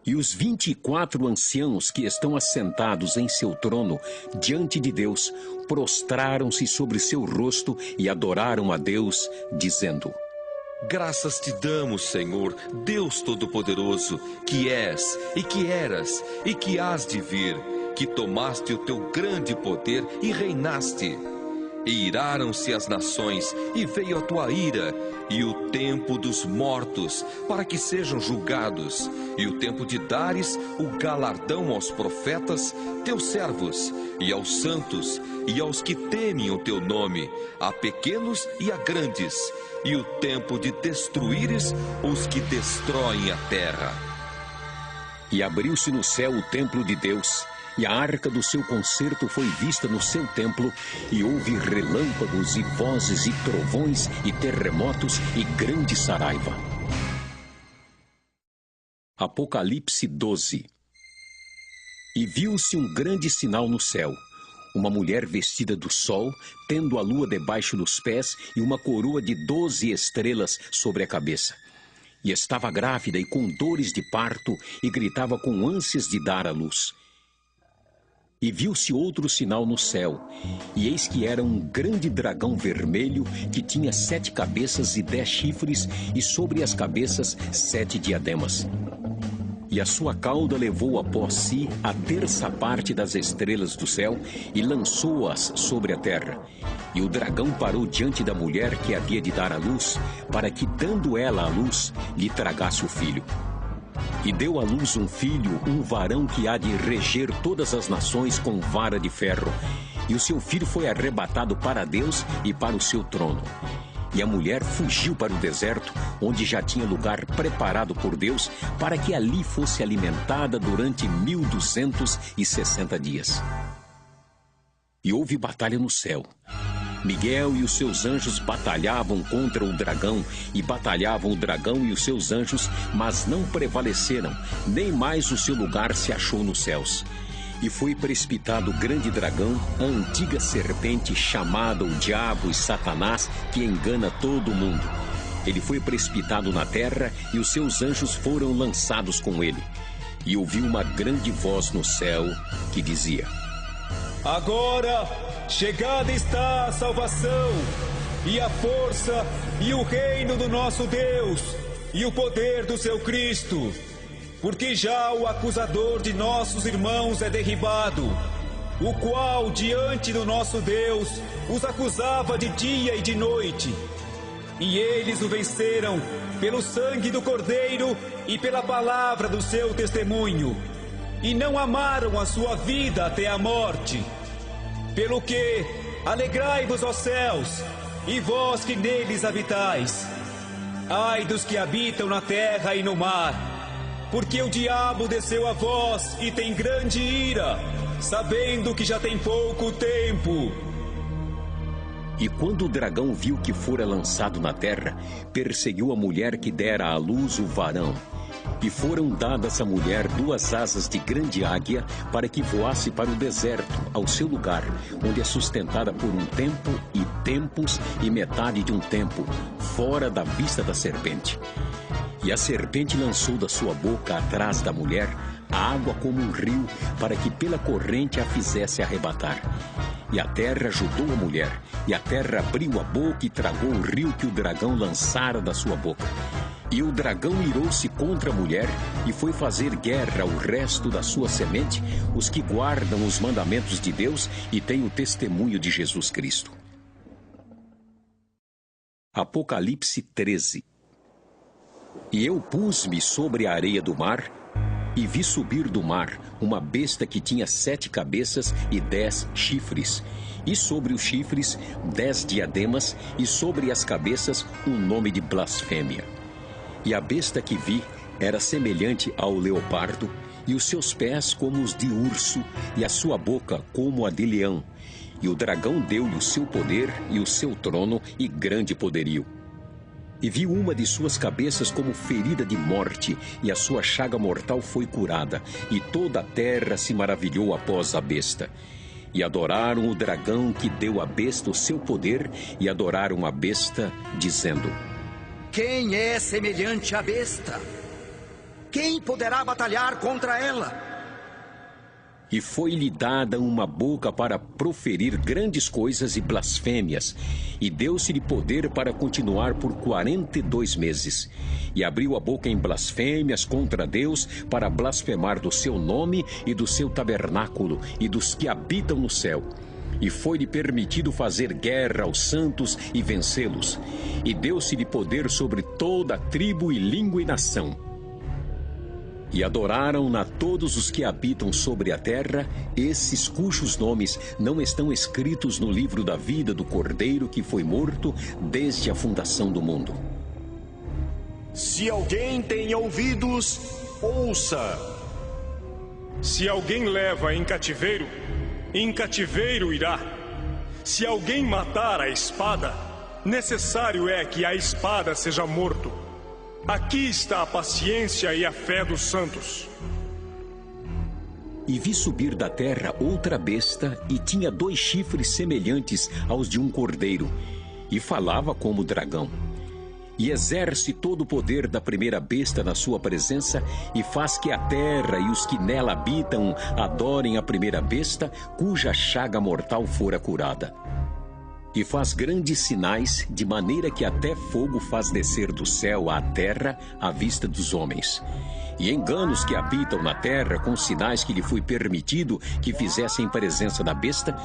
E os 24 anciãos que estão assentados em seu trono diante de Deus prostraram-se sobre seu rosto e adoraram a Deus, dizendo: Graças te damos, Senhor, Deus Todo-Poderoso, que és, e que eras, e que hás de vir, que tomaste o teu grande poder e reinaste. E iraram-se as nações, e veio a tua ira, e o tempo dos mortos, para que sejam julgados, e o tempo de dares o galardão aos profetas, teus servos, e aos santos, e aos que temem o teu nome, a pequenos e a grandes, e o tempo de destruíres os que destroem a terra. E abriu-se no céu o templo de Deus, e a arca do seu concerto foi vista no seu templo, e houve relâmpagos e vozes e trovões e terremotos e grande saraiva. Apocalipse 12. E viu-se um grande sinal no céu, uma mulher vestida do sol, tendo a lua debaixo dos pés e uma coroa de 12 estrelas sobre a cabeça. E estava grávida e com dores de parto, e gritava com ânsias de dar à luz. E viu-se outro sinal no céu, e eis que era um grande dragão vermelho, que tinha 7 cabeças e 10 chifres, e sobre as cabeças 7 diademas. E a sua cauda levou após si a 1/3 parte das estrelas do céu, e lançou-as sobre a terra. E o dragão parou diante da mulher que havia de dar à luz, para que, dando ela à luz, lhe tragasse o filho. E deu à luz um filho, um varão que há de reger todas as nações com vara de ferro. E o seu filho foi arrebatado para Deus e para o seu trono. E a mulher fugiu para o deserto, onde já tinha lugar preparado por Deus, para que ali fosse alimentada durante 1260 dias. E houve batalha no céu. Miguel e os seus anjos batalhavam contra o dragão, e batalhavam o dragão e os seus anjos, mas não prevaleceram, nem mais o seu lugar se achou nos céus. E foi precipitado o grande dragão, a antiga serpente, chamada o Diabo e Satanás, que engana todo o mundo. Ele foi precipitado na terra, e os seus anjos foram lançados com ele. E ouvi uma grande voz no céu que dizia: Agora chegada está a salvação, e a força, e o reino do nosso Deus, e o poder do seu Cristo. Porque já o acusador de nossos irmãos é derribado, o qual diante do nosso Deus os acusava de dia e de noite. E eles o venceram pelo sangue do Cordeiro e pela palavra do seu testemunho, e não amaram a sua vida até a morte. Pelo que, alegrai-vos, ó céus, e vós que neles habitais. Ai dos que habitam na terra e no mar, porque o diabo desceu a vós e tem grande ira, sabendo que já tem pouco tempo. E quando o dragão viu que fora lançado na terra, perseguiu a mulher que dera à luz o varão. E foram dadas à mulher 2 asas de grande águia para que voasse para o deserto, ao seu lugar, onde é sustentada por um tempo e tempos e metade de um tempo, fora da vista da serpente. E a serpente lançou da sua boca atrás da mulher a água como um rio, para que pela corrente a fizesse arrebatar. E a terra ajudou a mulher, e a terra abriu a boca e tragou o rio que o dragão lançara da sua boca. E o dragão irou-se contra a mulher e foi fazer guerra ao resto da sua semente, os que guardam os mandamentos de Deus e têm o testemunho de Jesus Cristo. Apocalipse 13. E eu pus-me sobre a areia do mar, e vi subir do mar uma besta que tinha 7 cabeças e 10 chifres, e sobre os chifres 10 diademas, e sobre as cabeças um nome de blasfêmia. E a besta que vi era semelhante ao leopardo, e os seus pés como os de urso, e a sua boca como a de leão. E o dragão deu-lhe o seu poder e o seu trono e grande poderio. E vi uma de suas cabeças como ferida de morte, e a sua chaga mortal foi curada, e toda a terra se maravilhou após a besta. E adoraram o dragão que deu à besta o seu poder, e adoraram a besta, dizendo: Quem é semelhante à besta? Quem poderá batalhar contra ela? E foi-lhe dada uma boca para proferir grandes coisas e blasfêmias, e deu-se-lhe poder para continuar por 42 meses. E abriu a boca em blasfêmias contra Deus, para blasfemar do seu nome e do seu tabernáculo, e dos que habitam no céu. E foi-lhe permitido fazer guerra aos santos e vencê-los. E deu-se-lhe poder sobre toda tribo e língua e nação. E adoraram-na todos os que habitam sobre a terra, esses cujos nomes não estão escritos no livro da vida do Cordeiro que foi morto desde a fundação do mundo. Se alguém tem ouvidos, ouça. Se alguém leva em cativeiro irá. Se alguém matar a espada, necessário é que a espada seja morto. Aqui está a paciência e a fé dos santos. E vi subir da terra outra besta, e tinha 2 chifres semelhantes aos de um cordeiro, e falava como dragão. E exerce todo o poder da primeira besta na sua presença, e faz que a terra e os que nela habitam adorem a primeira besta, cuja chaga mortal fora curada. E faz grandes sinais, de maneira que até fogo faz descer do céu à terra à vista dos homens. E engana os que habitam na terra com sinais que lhe foi permitido que fizessem em presença da besta,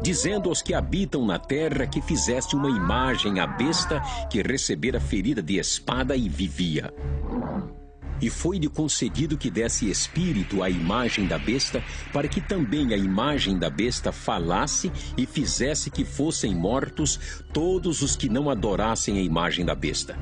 dizendo aos que habitam na terra que fizesse uma imagem à besta que recebera ferida de espada e vivia. E foi-lhe concedido que desse espírito à imagem da besta, para que também a imagem da besta falasse e fizesse que fossem mortos todos os que não adorassem a imagem da besta.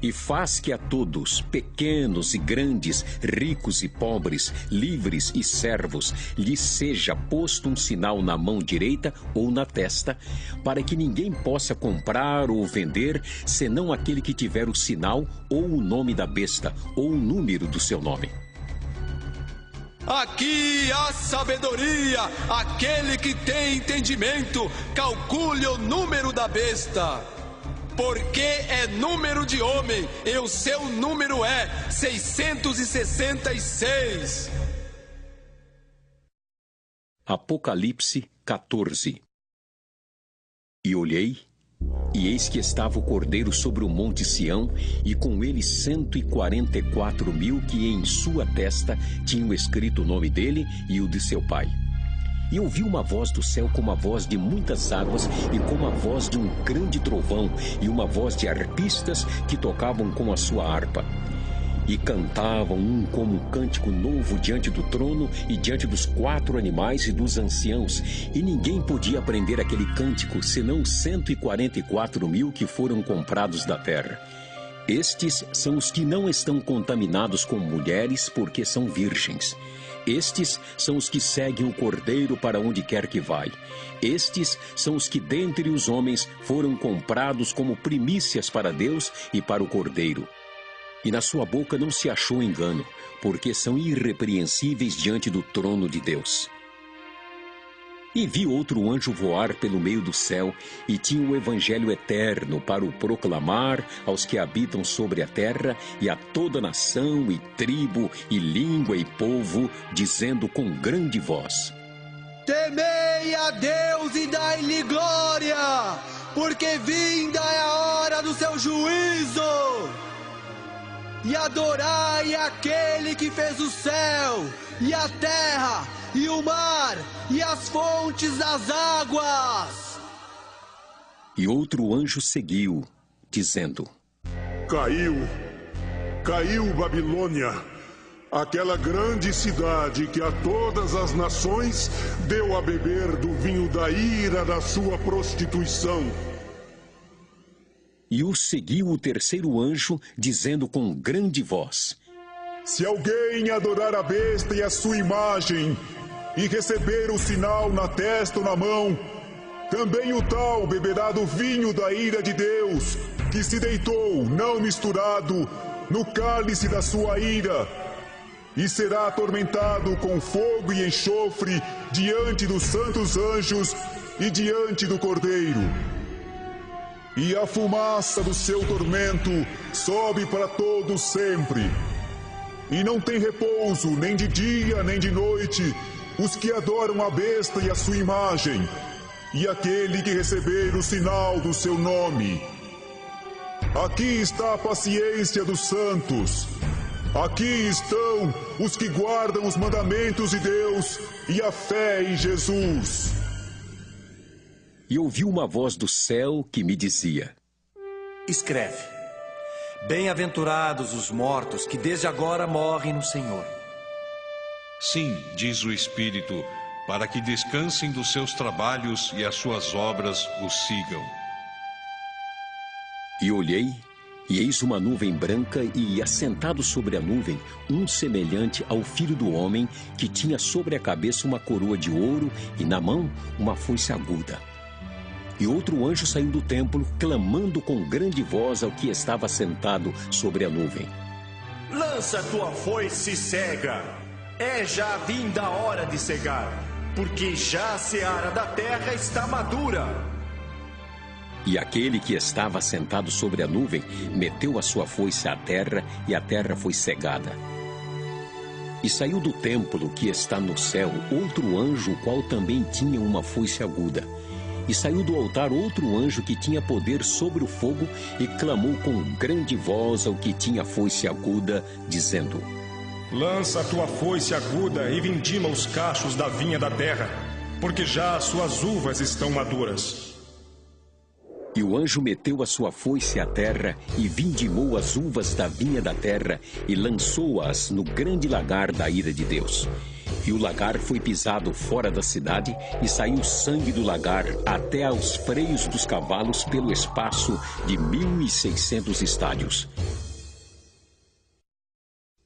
E faz que a todos, pequenos e grandes, ricos e pobres, livres e servos, lhes seja posto um sinal na mão direita ou na testa, para que ninguém possa comprar ou vender, senão aquele que tiver o sinal ou o nome da besta, ou o número do seu nome. Aqui há sabedoria, aquele que tem entendimento, calcule o número da besta. Porque é número de homem, e o seu número é 666. Apocalipse 14. E olhei, e eis que estava o Cordeiro sobre o monte Sião, e com ele 144.000 que em sua testa tinham escrito o nome dele e o de seu pai. E ouvi uma voz do céu como a voz de muitas águas e como a voz de um grande trovão e uma voz de arpistas que tocavam com a sua harpa. E cantavam um como um cântico novo diante do trono e diante dos 4 animais e dos anciãos. E ninguém podia aprender aquele cântico, senão 144.000 que foram comprados da terra. Estes são os que não estão contaminados com mulheres, porque são virgens. Estes são os que seguem o Cordeiro para onde quer que vai. Estes são os que dentre os homens foram comprados como primícias para Deus e para o Cordeiro. E na sua boca não se achou engano, porque são irrepreensíveis diante do trono de Deus. E vi outro anjo voar pelo meio do céu, e tinha o evangelho eterno para o proclamar aos que habitam sobre a terra, e a toda nação, e tribo, e língua, e povo, dizendo com grande voz: Temei a Deus e dai-lhe glória, porque vinda é a hora do seu juízo. E adorai aquele que fez o céu, e a terra, e o mar, e as fontes das águas. E outro anjo seguiu, dizendo: Caiu Babilônia, aquela grande cidade que a todas as nações deu a beber do vinho da ira da sua prostituição. E o seguiu o terceiro anjo, dizendo com grande voz: Se alguém adorar a besta e a sua imagem, e receber o sinal na testa ou na mão, também o tal beberá do vinho da ira de Deus, que se deitou, não misturado, no cálice da sua ira, e será atormentado com fogo e enxofre diante dos santos anjos e diante do Cordeiro. E a fumaça do seu tormento sobe para todos sempre. E não tem repouso, nem de dia, nem de noite, os que adoram a besta e a sua imagem, e aquele que receber o sinal do seu nome. Aqui está a paciência dos santos. Aqui estão os que guardam os mandamentos de Deus e a fé em Jesus. E ouvi uma voz do céu que me dizia: Escreve: Bem-aventurados os mortos que desde agora morrem no Senhor. Sim, diz o Espírito, para que descansem dos seus trabalhos e as suas obras os sigam. E olhei, e eis uma nuvem branca, e assentado sobre a nuvem, um semelhante ao Filho do Homem, que tinha sobre a cabeça uma coroa de ouro, e na mão uma foice aguda. E outro anjo saiu do templo, clamando com grande voz ao que estava sentado sobre a nuvem: Lança tua foice cega, é já vinda a hora de cegar, porque já a seara da terra está madura. E aquele que estava sentado sobre a nuvem meteu a sua foice à terra, e a terra foi cegada. E saiu do templo que está no céu outro anjo, o qual também tinha uma foice aguda. E saiu do altar outro anjo que tinha poder sobre o fogo, e clamou com grande voz ao que tinha foice aguda, dizendo: Lança a tua foice aguda e vindima os cachos da vinha da terra, porque já as suas uvas estão maduras. E o anjo meteu a sua foice à terra, e vindimou as uvas da vinha da terra, e lançou-as no grande lagar da ira de Deus. E o lagar foi pisado fora da cidade, e saiu sangue do lagar até aos freios dos cavalos pelo espaço de 1.600 estádios.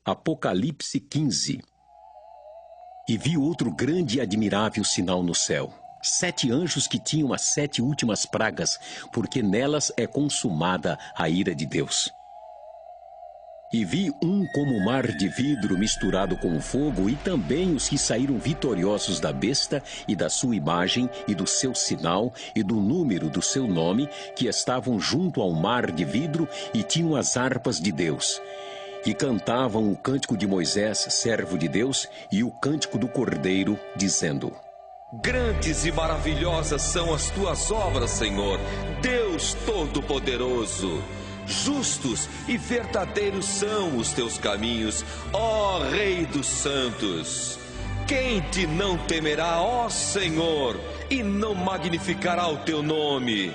Apocalipse 15. E vi outro grande e admirável sinal no céu: 7 anjos que tinham as 7 últimas pragas, porque nelas é consumada a ira de Deus. E vi um como mar de vidro misturado com fogo, e também os que saíram vitoriosos da besta e da sua imagem e do seu sinal e do número do seu nome, que estavam junto ao mar de vidro e tinham as harpas de Deus. E cantavam o cântico de Moisés, servo de Deus, e o cântico do Cordeiro, dizendo: Grandes e maravilhosas são as tuas obras, Senhor, Deus Todo-Poderoso. Justos e verdadeiros são os teus caminhos, ó Rei dos Santos. Quem te não temerá, ó Senhor, e não magnificará o teu nome?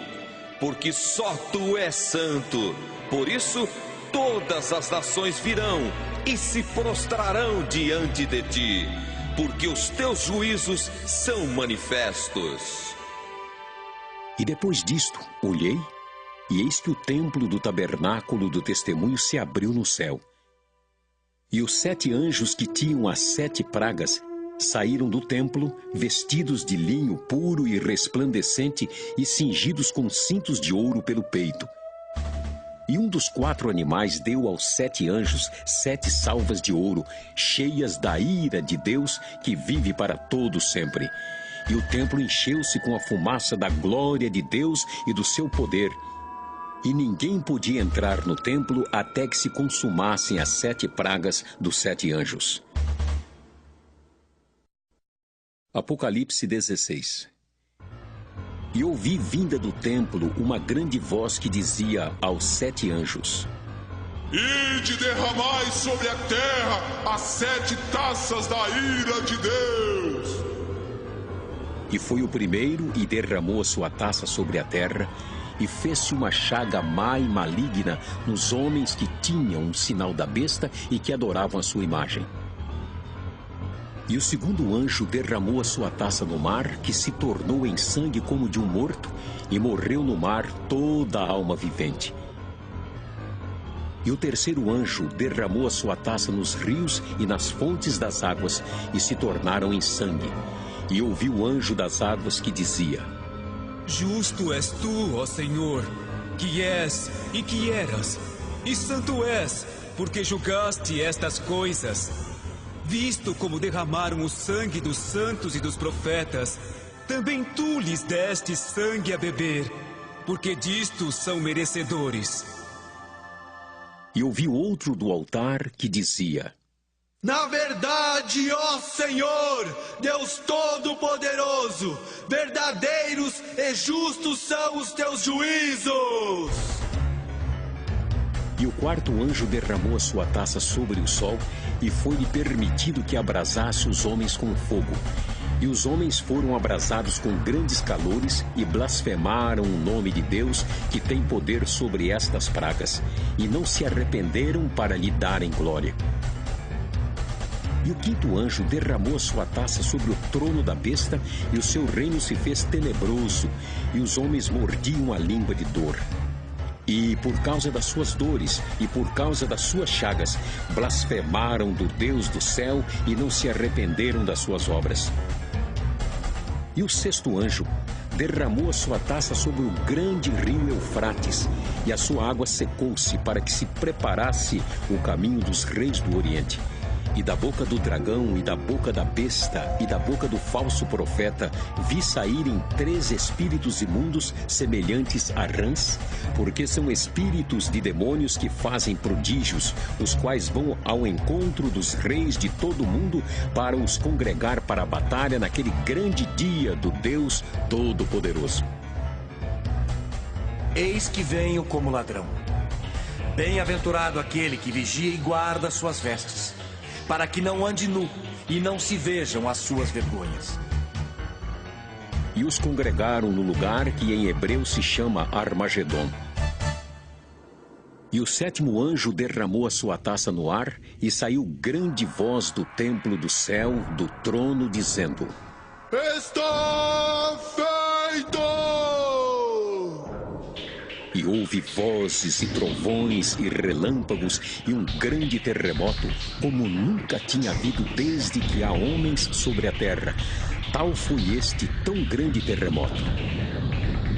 Porque só tu és santo. Por isso, todas as nações virão e se prostrarão diante de ti, porque os teus juízos são manifestos. E depois disto, olhei, e eis que o templo do tabernáculo do testemunho se abriu no céu. E os 7 anjos que tinham as 7 pragas saíram do templo, vestidos de linho puro e resplandecente e cingidos com cintos de ouro pelo peito. E um dos 4 animais deu aos 7 anjos 7 salvas de ouro, cheias da ira de Deus, que vive para todo sempre. E o templo encheu-se com a fumaça da glória de Deus e do seu poder. E ninguém podia entrar no templo até que se consumassem as 7 pragas dos 7 anjos. Apocalipse 16. E ouvi vinda do templo uma grande voz que dizia aos 7 anjos: Ide derramai sobre a terra as 7 taças da ira de Deus. E foi o primeiro e derramou a sua taça sobre a terra, e fez-se uma chaga má e maligna nos homens que tinham um sinal da besta e que adoravam a sua imagem. E o segundo anjo derramou a sua taça no mar, que se tornou em sangue como de um morto, e morreu no mar toda a alma vivente. E o terceiro anjo derramou a sua taça nos rios e nas fontes das águas, e se tornaram em sangue. E ouvi o anjo das águas que dizia: Justo és tu, ó Senhor, que és e que eras, e santo és, porque julgaste estas coisas. Visto como derramaram o sangue dos santos e dos profetas, também tu lhes deste sangue a beber, porque disto são merecedores. E ouvi outro do altar que dizia: Na verdade, ó Senhor, Deus Todo-Poderoso, verdadeiros e justos são os teus juízos. E o quarto anjo derramou a sua taça sobre o sol, e foi-lhe permitido que abrasasse os homens com fogo. E os homens foram abrasados com grandes calores e blasfemaram o nome de Deus, que tem poder sobre estas pragas, e não se arrependeram para lhe darem glória. E o quinto anjo derramou a sua taça sobre o trono da besta, e o seu reino se fez tenebroso, e os homens mordiam a língua de dor. E por causa das suas dores e por causa das suas chagas, blasfemaram do Deus do céu e não se arrependeram das suas obras. E o sexto anjo derramou a sua taça sobre o grande rio Eufrates, e a sua água secou-se para que se preparasse o caminho dos reis do Oriente. E da boca do dragão, e da boca da besta, e da boca do falso profeta, vi saírem 3 espíritos imundos semelhantes a rãs, porque são espíritos de demônios que fazem prodígios, os quais vão ao encontro dos reis de todo o mundo para os congregar para a batalha naquele grande dia do Deus Todo-Poderoso. Eis que venho como ladrão. Bem-aventurado aquele que vigia e guarda suas vestes, para que não ande nu e não se vejam as suas vergonhas. E os congregaram no lugar que em hebreu se chama Armagedon. E o sétimo anjo derramou a sua taça no ar, e saiu grande voz do templo do céu, do trono, dizendo: Está feito! E houve vozes e trovões e relâmpagos e um grande terremoto, como nunca tinha havido desde que há homens sobre a terra. Tal foi este tão grande terremoto.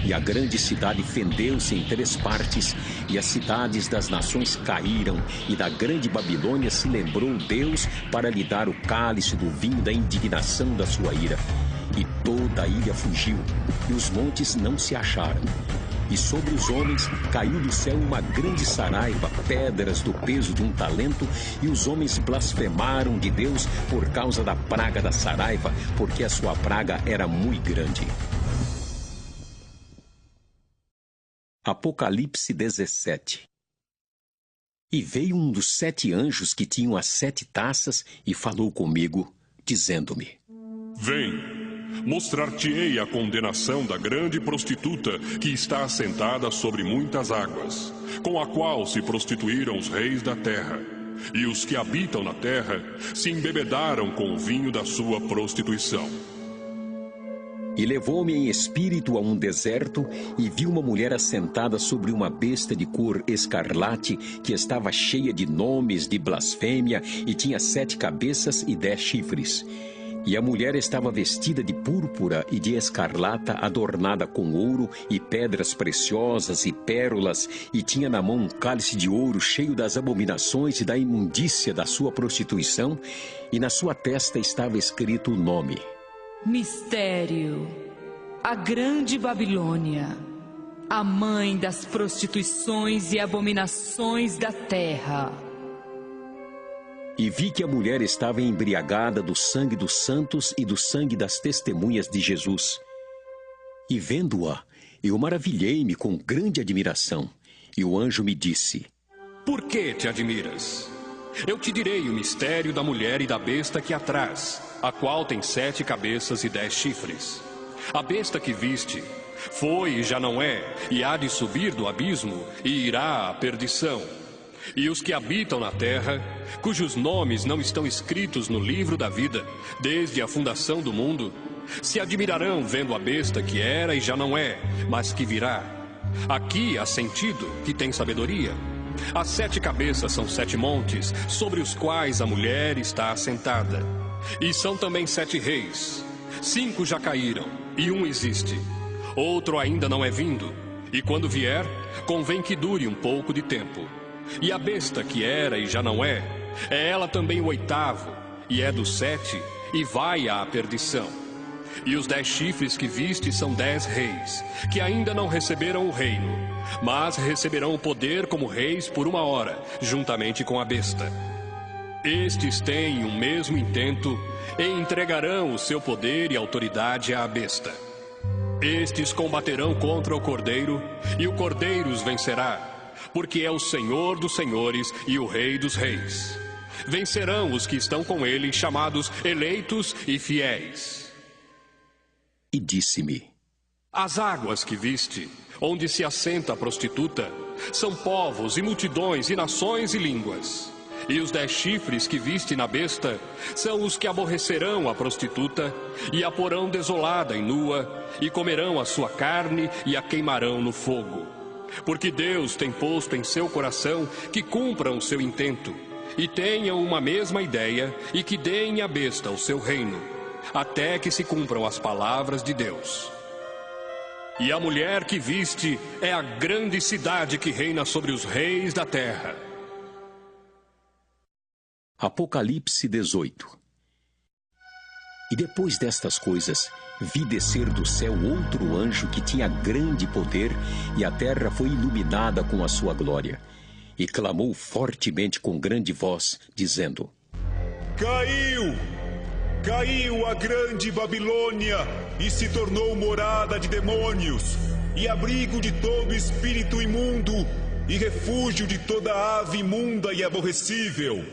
E a grande cidade fendeu-se em 3 partes, e as cidades das nações caíram, e da grande Babilônia se lembrou Deus para lhe dar o cálice do vinho da indignação da sua ira. E toda a ilha fugiu, e os montes não se acharam. E sobre os homens caiu do céu uma grande saraiva, pedras do peso de um talento, e os homens blasfemaram de Deus por causa da praga da saraiva, porque a sua praga era muito grande. Apocalipse 17. E veio um dos 7 anjos que tinham as 7 taças e falou comigo, dizendo-me: Vem! Mostrar-te-ei a condenação da grande prostituta que está assentada sobre muitas águas, com a qual se prostituíram os reis da terra, e os que habitam na terra se embebedaram com o vinho da sua prostituição. E levou-me em espírito a um deserto, e vi uma mulher assentada sobre uma besta de cor escarlate, que estava cheia de nomes de blasfêmia, e tinha 7 cabeças e 10 chifres. E a mulher estava vestida de púrpura e de escarlata, adornada com ouro e pedras preciosas e pérolas, e tinha na mão um cálice de ouro cheio das abominações e da imundícia da sua prostituição, e na sua testa estava escrito o nome: Mistério, a grande Babilônia, a mãe das prostituições e abominações da terra. E vi que a mulher estava embriagada do sangue dos santos e do sangue das testemunhas de Jesus. E vendo-a, eu maravilhei-me com grande admiração. E o anjo me disse: Por que te admiras? Eu te direi o mistério da mulher e da besta que a traz, a qual tem 7 cabeças e 10 chifres. A besta que viste foi e já não é, e há de subir do abismo, e irá à perdição. E os que habitam na terra, cujos nomes não estão escritos no livro da vida, desde a fundação do mundo, se admirarão vendo a besta que era e já não é, mas que virá. Aqui há sentido, que tem sabedoria. As 7 cabeças são 7 montes, sobre os quais a mulher está assentada. E são também 7 reis. 5 já caíram, e um existe. Outro ainda não é vindo, e quando vier, convém que dure um pouco de tempo. E a besta que era e já não é ela também o 8º, e é dos 7, e vai à perdição. E os 10 chifres que viste são 10 reis, que ainda não receberam o reino, mas receberão o poder como reis por 1 hora, juntamente com a besta. Estes têm o mesmo intento, e entregarão o seu poder e autoridade à besta. Estes combaterão contra o Cordeiro, e o Cordeiro os vencerá, porque é o Senhor dos senhores e o Rei dos reis. Vencerão os que estão com ele, chamados eleitos e fiéis. E disse-me: As águas que viste, onde se assenta a prostituta, são povos e multidões e nações e línguas. E os 10 chifres que viste na besta são os que aborrecerão a prostituta, e a porão desolada e nua, e comerão a sua carne e a queimarão no fogo. Porque Deus tem posto em seu coração que cumpram o seu intento, e tenham uma mesma ideia, e que deem à besta o seu reino, até que se cumpram as palavras de Deus. E a mulher que viste é a grande cidade que reina sobre os reis da terra. Apocalipse 18. E depois destas coisas, vi descer do céu outro anjo que tinha grande poder, e a terra foi iluminada com a sua glória. E clamou fortemente com grande voz, dizendo: Caiu! Caiu a grande Babilônia, e se tornou morada de demônios, e abrigo de todo espírito imundo, e refúgio de toda ave imunda e aborrecível.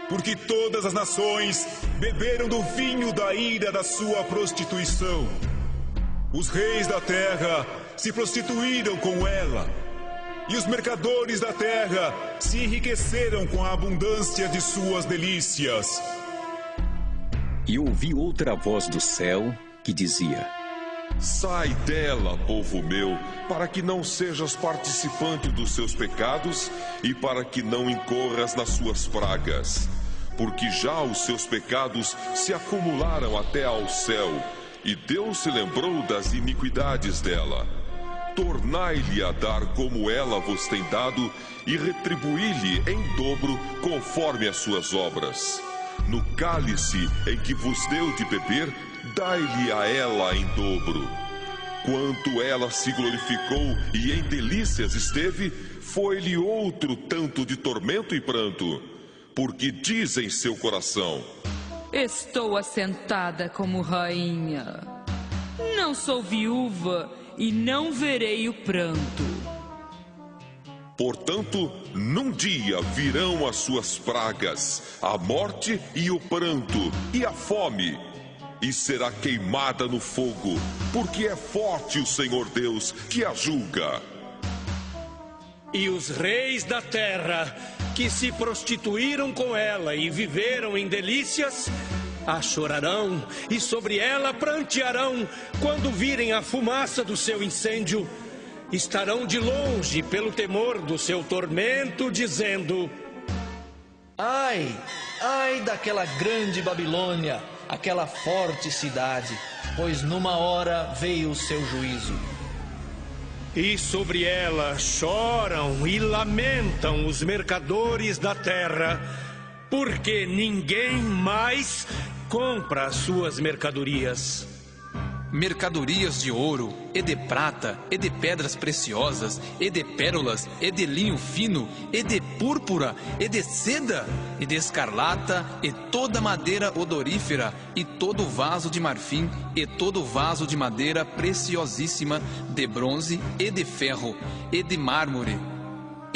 Porque todas as nações beberam do vinho da ira da sua prostituição. Os reis da terra se prostituíram com ela, e os mercadores da terra se enriqueceram com a abundância de suas delícias. E ouvi outra voz do céu que dizia: Sai dela, povo meu, para que não sejas participante dos seus pecados e para que não incorras nas suas pragas. Porque já os seus pecados se acumularam até ao céu, e Deus se lembrou das iniquidades dela. Tornai-lhe a dar como ela vos tem dado, e retribuí-lhe em dobro conforme as suas obras. No cálice em que vos deu de beber, dai-lhe a ela em dobro. Quanto ela se glorificou e em delícias esteve, foi-lhe outro tanto de tormento e pranto, porque diz em seu coração: Estou assentada como rainha. Não sou viúva e não verei o pranto. Portanto, num dia virão as suas pragas, a morte e o pranto e a fome, e será queimada no fogo, porque é forte o Senhor Deus que a julga. E os reis da terra, que se prostituíram com ela e viveram em delícias, A chorarão e sobre ela prantearão quando virem a fumaça do seu incêndio. Estarão de longe pelo temor do seu tormento, dizendo: Ai, ai daquela grande Babilônia, aquela forte cidade, pois numa hora veio o seu juízo. E sobre ela choram e lamentam os mercadores da terra, porque ninguém mais compra as suas mercadorias. Mercadorias de ouro, e de prata, e de pedras preciosas, e de pérolas, e de linho fino, e de púrpura, e de seda, e de escarlata, e toda madeira odorífera, e todo vaso de marfim, e todo vaso de madeira preciosíssima, de bronze, e de ferro, e de mármore,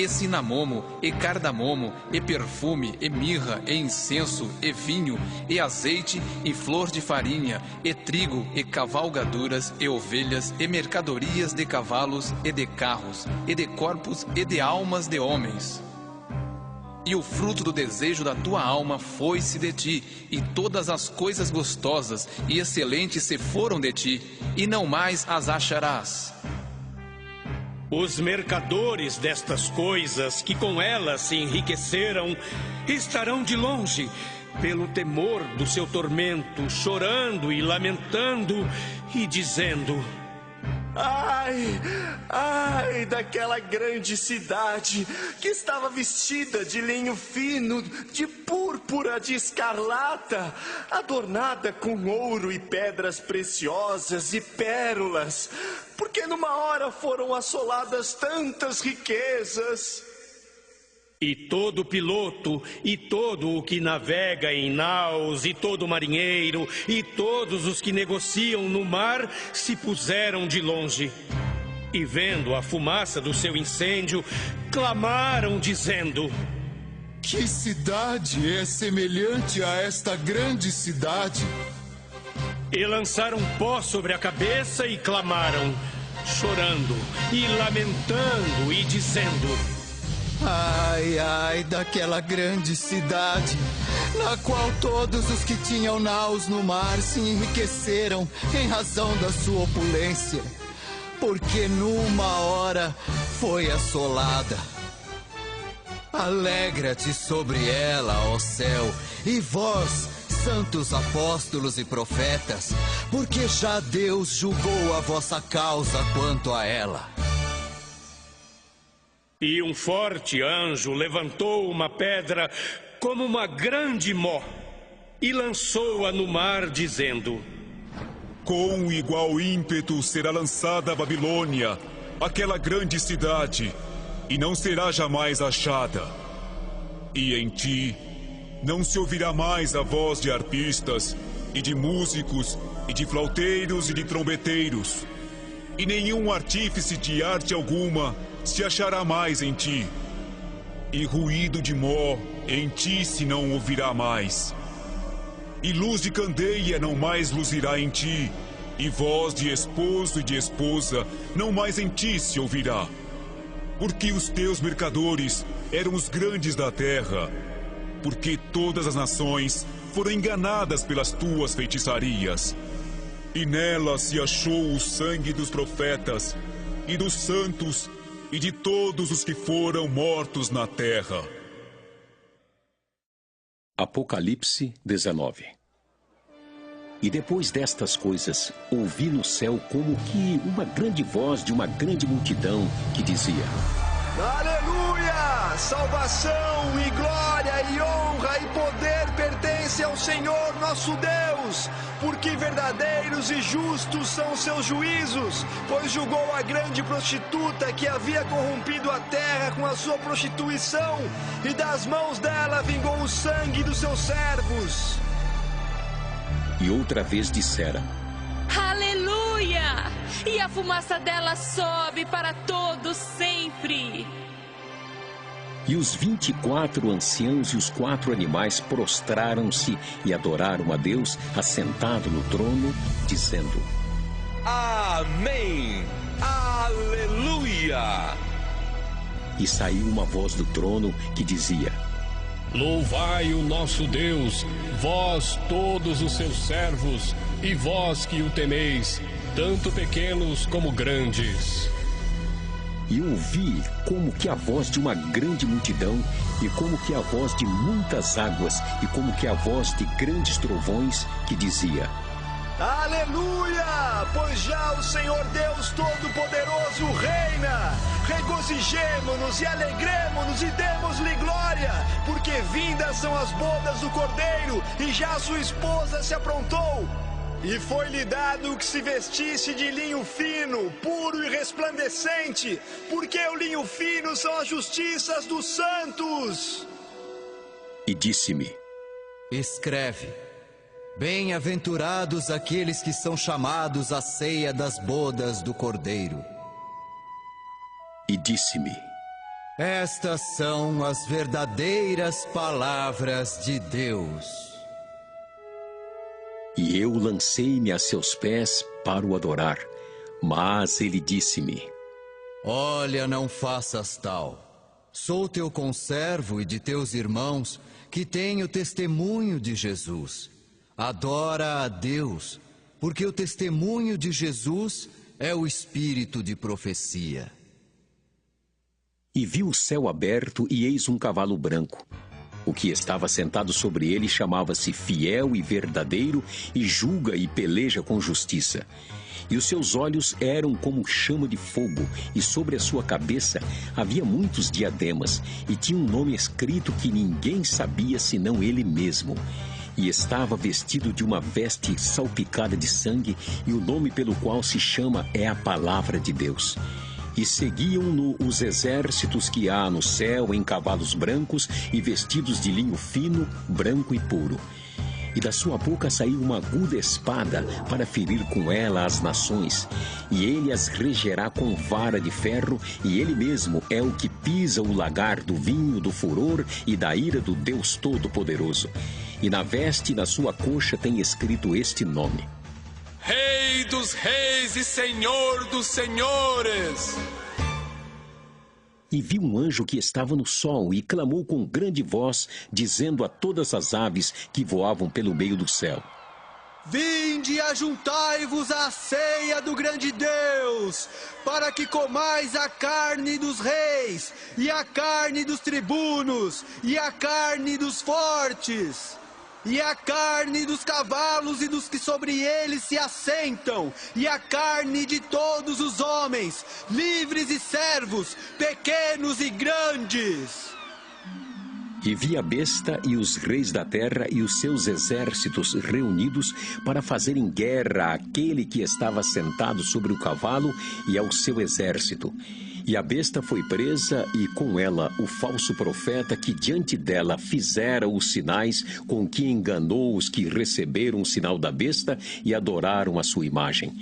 e cinamomo, e cardamomo, e perfume, e mirra, e incenso, e vinho, e azeite, e flor de farinha, e trigo, e cavalgaduras, e ovelhas, e mercadorias de cavalos, e de carros, e de corpos, e de almas de homens. E o fruto do desejo da tua alma foi-se de ti, e todas as coisas gostosas e excelentes se foram de ti, e não mais as acharás. Os mercadores destas coisas, que com elas se enriqueceram, estarão de longe, pelo temor do seu tormento, chorando e lamentando, e dizendo: Ai, ai daquela grande cidade que estava vestida de linho fino, de púrpura, de escarlata, adornada com ouro e pedras preciosas e pérolas, porque numa hora foram assoladas tantas riquezas. E todo piloto, e todo o que navega em naus, e todo marinheiro, e todos os que negociam no mar, se puseram de longe. E vendo a fumaça do seu incêndio, clamaram dizendo: Que cidade é semelhante a esta grande cidade? E lançaram pó sobre a cabeça e clamaram, chorando e lamentando e dizendo: Ai, ai daquela grande cidade, na qual todos os que tinham naus no mar se enriqueceram em razão da sua opulência, porque numa hora foi assolada. Alegra-te sobre ela, ó céu, e vós, santos apóstolos e profetas, porque já Deus julgou a vossa causa quanto a ela. E um forte anjo levantou uma pedra como uma grande mó e lançou-a no mar, dizendo: Com igual ímpeto será lançada a Babilônia, aquela grande cidade, e não será jamais achada. E em ti não se ouvirá mais a voz de arpistas, e de músicos, e de flauteiros e de trombeteiros, e nenhum artífice de arte alguma se achará mais em ti, e ruído de mó em ti se não ouvirá mais, e luz de candeia não mais luzirá em ti, e voz de esposo e de esposa não mais em ti se ouvirá, porque os teus mercadores eram os grandes da terra, porque todas as nações foram enganadas pelas tuas feitiçarias, e nela se achou o sangue dos profetas e dos santos e de todos os que foram mortos na terra. Apocalipse 19. E depois destas coisas, ouvi no céu como que uma grande voz de uma grande multidão que dizia: Aleluia! Salvação e glória e honra e poder pertencem ao Senhor nosso Deus, porque verdadeiros e justos são os seus juízos, pois julgou a grande prostituta que havia corrompido a terra com a sua prostituição, e das mãos dela vingou o sangue dos seus servos. E outra vez dissera: Aleluia! E a fumaça dela sobe para todos sempre. E os 24 anciãos e os 4 animais prostraram-se e adoraram a Deus assentado no trono, dizendo: Amém! Aleluia! E saiu uma voz do trono que dizia: Louvai o nosso Deus, vós todos os seus servos, e vós que o temeis, tanto pequenos como grandes. E ouvi como que a voz de uma grande multidão, e como que a voz de muitas águas, e como que a voz de grandes trovões, que dizia: Aleluia! Pois já o Senhor Deus Todo-Poderoso reina! Regozijemo-nos e alegremo-nos e demos-lhe glória, porque vindas são as bodas do Cordeiro, e já sua esposa se aprontou. E foi-lhe dado que se vestisse de linho fino, puro e resplandecente, porque o linho fino são as justiças dos santos. E disse-me: Escreve: Bem-aventurados aqueles que são chamados à ceia das bodas do Cordeiro. E disse-me: Estas são as verdadeiras palavras de Deus. E eu lancei-me a seus pés para o adorar. Mas ele disse-me: Olha, não faças tal. Sou teu conservo e de teus irmãos, que tenho testemunho de Jesus. Adora a Deus, porque o testemunho de Jesus é o espírito de profecia. E vi o céu aberto, e eis um cavalo branco. O que estava sentado sobre ele chamava-se Fiel e Verdadeiro, e julga e peleja com justiça. E os seus olhos eram como chama de fogo, e sobre a sua cabeça havia muitos diademas, e tinha um nome escrito que ninguém sabia senão ele mesmo. E estava vestido de uma veste salpicada de sangue, e o nome pelo qual se chama é a Palavra de Deus. E seguiam-no os exércitos que há no céu em cavalos brancos e vestidos de linho fino, branco e puro. E da sua boca saiu uma aguda espada para ferir com ela as nações. E ele as regerá com vara de ferro, e ele mesmo é o que pisa o lagar do vinho do furor e da ira do Deus Todo-Poderoso. E na veste e na sua coxa tem escrito este nome: Rei dos reis e Senhor dos senhores. E vi um anjo que estava no sol e clamou com grande voz, dizendo a todas as aves que voavam pelo meio do céu: Vinde e ajuntai-vos à ceia do grande Deus, para que comais a carne dos reis, e a carne dos tribunos, e a carne dos fortes, e a carne dos cavalos e dos que sobre eles se assentam, e a carne de todos os homens, livres e servos, pequenos e grandes. E vi a besta e os reis da terra e os seus exércitos reunidos para fazerem guerra àquele que estava sentado sobre o cavalo e ao seu exército. E a besta foi presa, e com ela o falso profeta que diante dela fizera os sinais com que enganou os que receberam o sinal da besta e adoraram a sua imagem.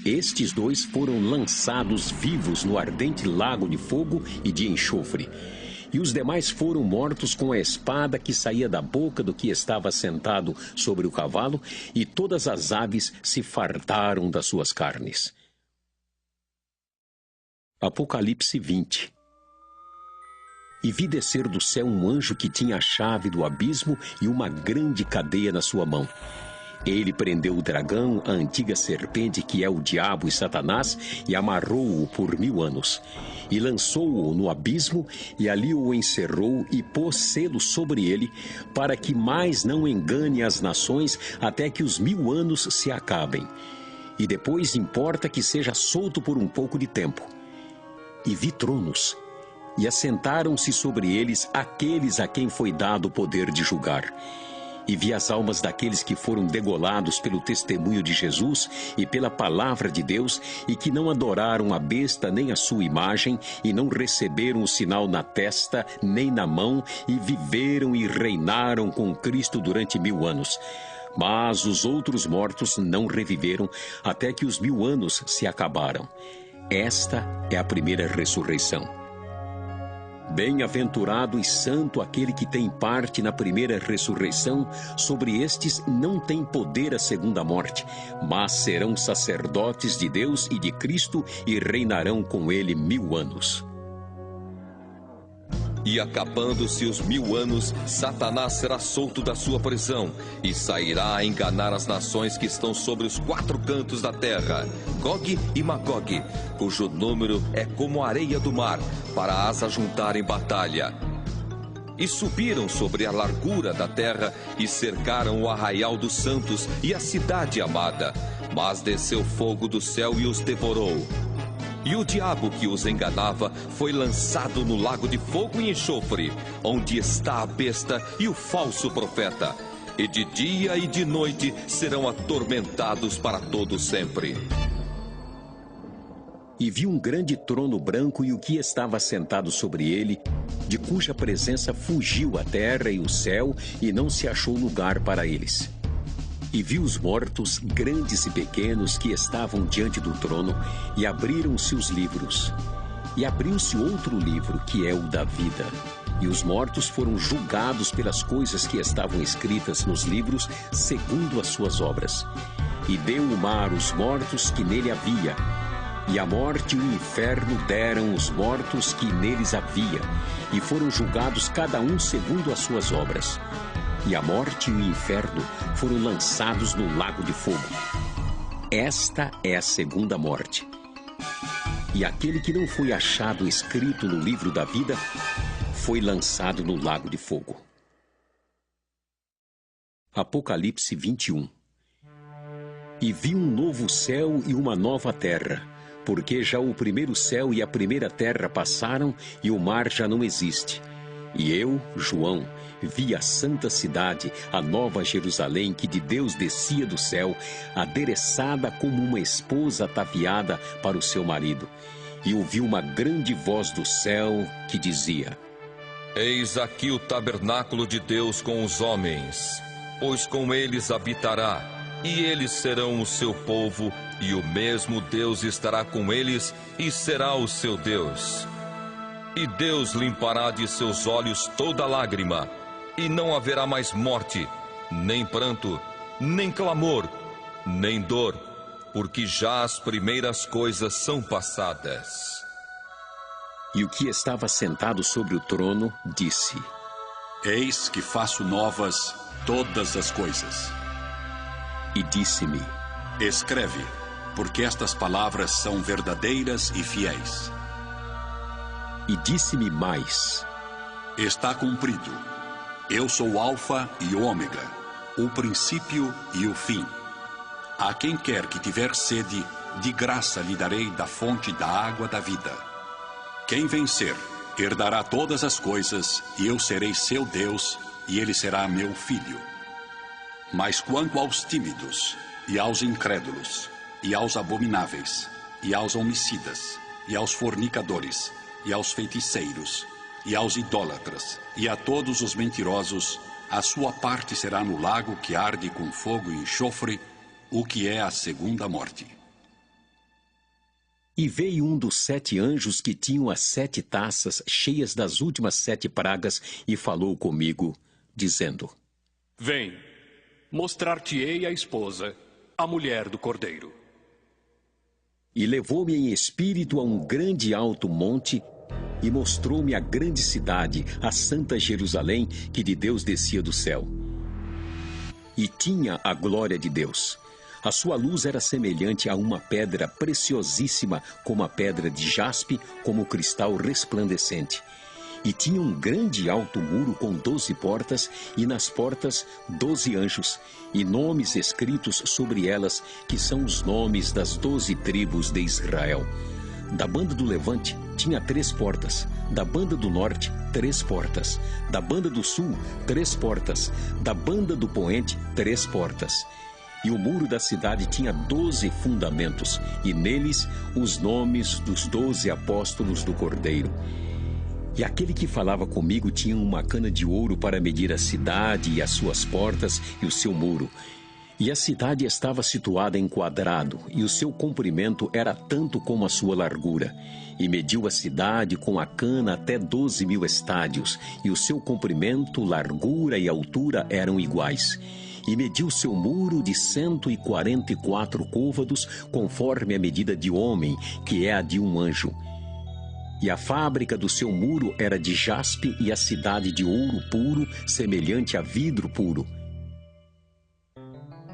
Estes dois foram lançados vivos no ardente lago de fogo e de enxofre. E os demais foram mortos com a espada que saía da boca do que estava sentado sobre o cavalo, e todas as aves se fartaram das suas carnes. Apocalipse 20. E vi descer do céu um anjo que tinha a chave do abismo e uma grande cadeia na sua mão. Ele prendeu o dragão, a antiga serpente que é o diabo e Satanás, e amarrou-o por 1000 anos. E lançou-o no abismo, e ali o encerrou e pôs selo sobre ele, para que mais não engane as nações até que os 1000 anos se acabem. E depois importa que seja solto por um pouco de tempo. E vi tronos, e assentaram-se sobre eles aqueles a quem foi dado o poder de julgar. E vi as almas daqueles que foram degolados pelo testemunho de Jesus e pela palavra de Deus, e que não adoraram a besta nem a sua imagem, e não receberam o sinal na testa nem na mão, e viveram e reinaram com Cristo durante 1000 anos. Mas os outros mortos não reviveram até que os 1000 anos se acabaram. Esta é a primeira ressurreição. Bem-aventurado e santo aquele que tem parte na primeira ressurreição. Sobre estes não tem poder a segunda morte, mas serão sacerdotes de Deus e de Cristo e reinarão com ele 1000 anos. E acabando-se os 1000 anos, Satanás será solto da sua prisão e sairá a enganar as nações que estão sobre os 4 cantos da terra, Gog e Magog, cujo número é como a areia do mar, para as ajuntar em batalha. E subiram sobre a largura da terra e cercaram o arraial dos santos e a cidade amada. Mas desceu fogo do céu e os devorou. E o diabo que os enganava foi lançado no lago de fogo e enxofre, onde está a besta e o falso profeta. E de dia e de noite serão atormentados para todo sempre. E vi um grande trono branco e o que estava sentado sobre ele, de cuja presença fugiu a terra e o céu, e não se achou lugar para eles. E vi os mortos, grandes e pequenos, que estavam diante do trono, e abriram-se os livros. E abriu-se outro livro, que é o da vida. E os mortos foram julgados pelas coisas que estavam escritas nos livros, segundo as suas obras. E deu o mar os mortos que nele havia. E a morte e o inferno deram os mortos que neles havia. E foram julgados cada um segundo as suas obras. E a morte e o inferno foram lançados no lago de fogo. Esta é a segunda morte. E aquele que não foi achado escrito no livro da vida foi lançado no lago de fogo. Apocalipse 21. E vi um novo céu e uma nova terra, porque já o primeiro céu e a primeira terra passaram e o mar já não existe. E eu, João, vi a santa cidade, a nova Jerusalém, que de Deus descia do céu, adereçada como uma esposa ataviada para o seu marido. E ouvi uma grande voz do céu que dizia: Eis aqui o tabernáculo de Deus com os homens, pois com eles habitará, e eles serão o seu povo, e o mesmo Deus estará com eles, e será o seu Deus. E Deus limpará de seus olhos toda lágrima, e não haverá mais morte, nem pranto, nem clamor, nem dor, porque já as primeiras coisas são passadas. E o que estava sentado sobre o trono disse: Eis que faço novas todas as coisas. E disse-me: Escreve, porque estas palavras são verdadeiras e fiéis. E disse-me mais: Está cumprido. Eu sou o Alfa e o Ômega, o princípio e o fim. A quem quer que tiver sede, de graça lhe darei da fonte da água da vida. Quem vencer, herdará todas as coisas, e eu serei seu Deus, e ele será meu filho. Mas quanto aos tímidos, e aos incrédulos, e aos abomináveis, e aos homicidas, e aos fornicadores, e aos feiticeiros, e aos idólatras, e a todos os mentirosos, a sua parte será no lago que arde com fogo e enxofre, o que é a segunda morte. E veio um dos 7 anjos que tinham as 7 taças cheias das últimas 7 pragas e falou comigo, dizendo: Vem, mostrar-te-ei a esposa, a mulher do Cordeiro. E levou-me em espírito a um grande e alto monte, e mostrou-me a grande cidade, a santa Jerusalém, que de Deus descia do céu. E tinha a glória de Deus. A sua luz era semelhante a uma pedra preciosíssima, como a pedra de jaspe, como cristal resplandecente. E tinha um grande e alto muro com 12 portas, e nas portas 12 anjos, e nomes escritos sobre elas, que são os nomes das 12 tribos de Israel. Da banda do levante tinha 3 portas, da banda do norte 3 portas, da banda do sul 3 portas, da banda do poente 3 portas. E o muro da cidade tinha 12 fundamentos, e neles os nomes dos 12 apóstolos do Cordeiro. E aquele que falava comigo tinha uma cana de ouro para medir a cidade e as suas portas e o seu muro. E a cidade estava situada em quadrado, e o seu comprimento era tanto como a sua largura. E mediu a cidade com a cana até 12.000 estádios, e o seu comprimento, largura e altura eram iguais. E mediu seu muro de 144 côvados, conforme a medida de homem, que é a de um anjo. E a fábrica do seu muro era de jaspe e a cidade de ouro puro, semelhante a vidro puro.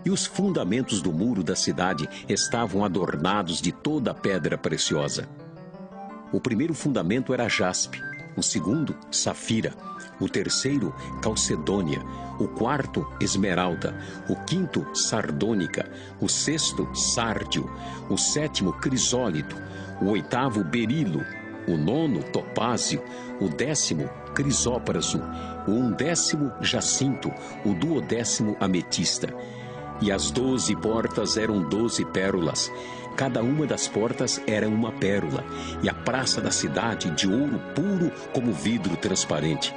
E os fundamentos do muro da cidade estavam adornados de toda a pedra preciosa. O primeiro fundamento era jaspe, o segundo, safira, o terceiro, calcedônia, o quarto, esmeralda, o quinto, sardônica, o sexto, sárdio, o sétimo, crisólito, o oitavo, berilo, o nono, topázio, o 10º, crisópraso, o 11º, jacinto, o 12º, ametista. E as 12 portas eram 12 pérolas. Cada uma das portas era uma pérola, e a praça da cidade de ouro puro como vidro transparente.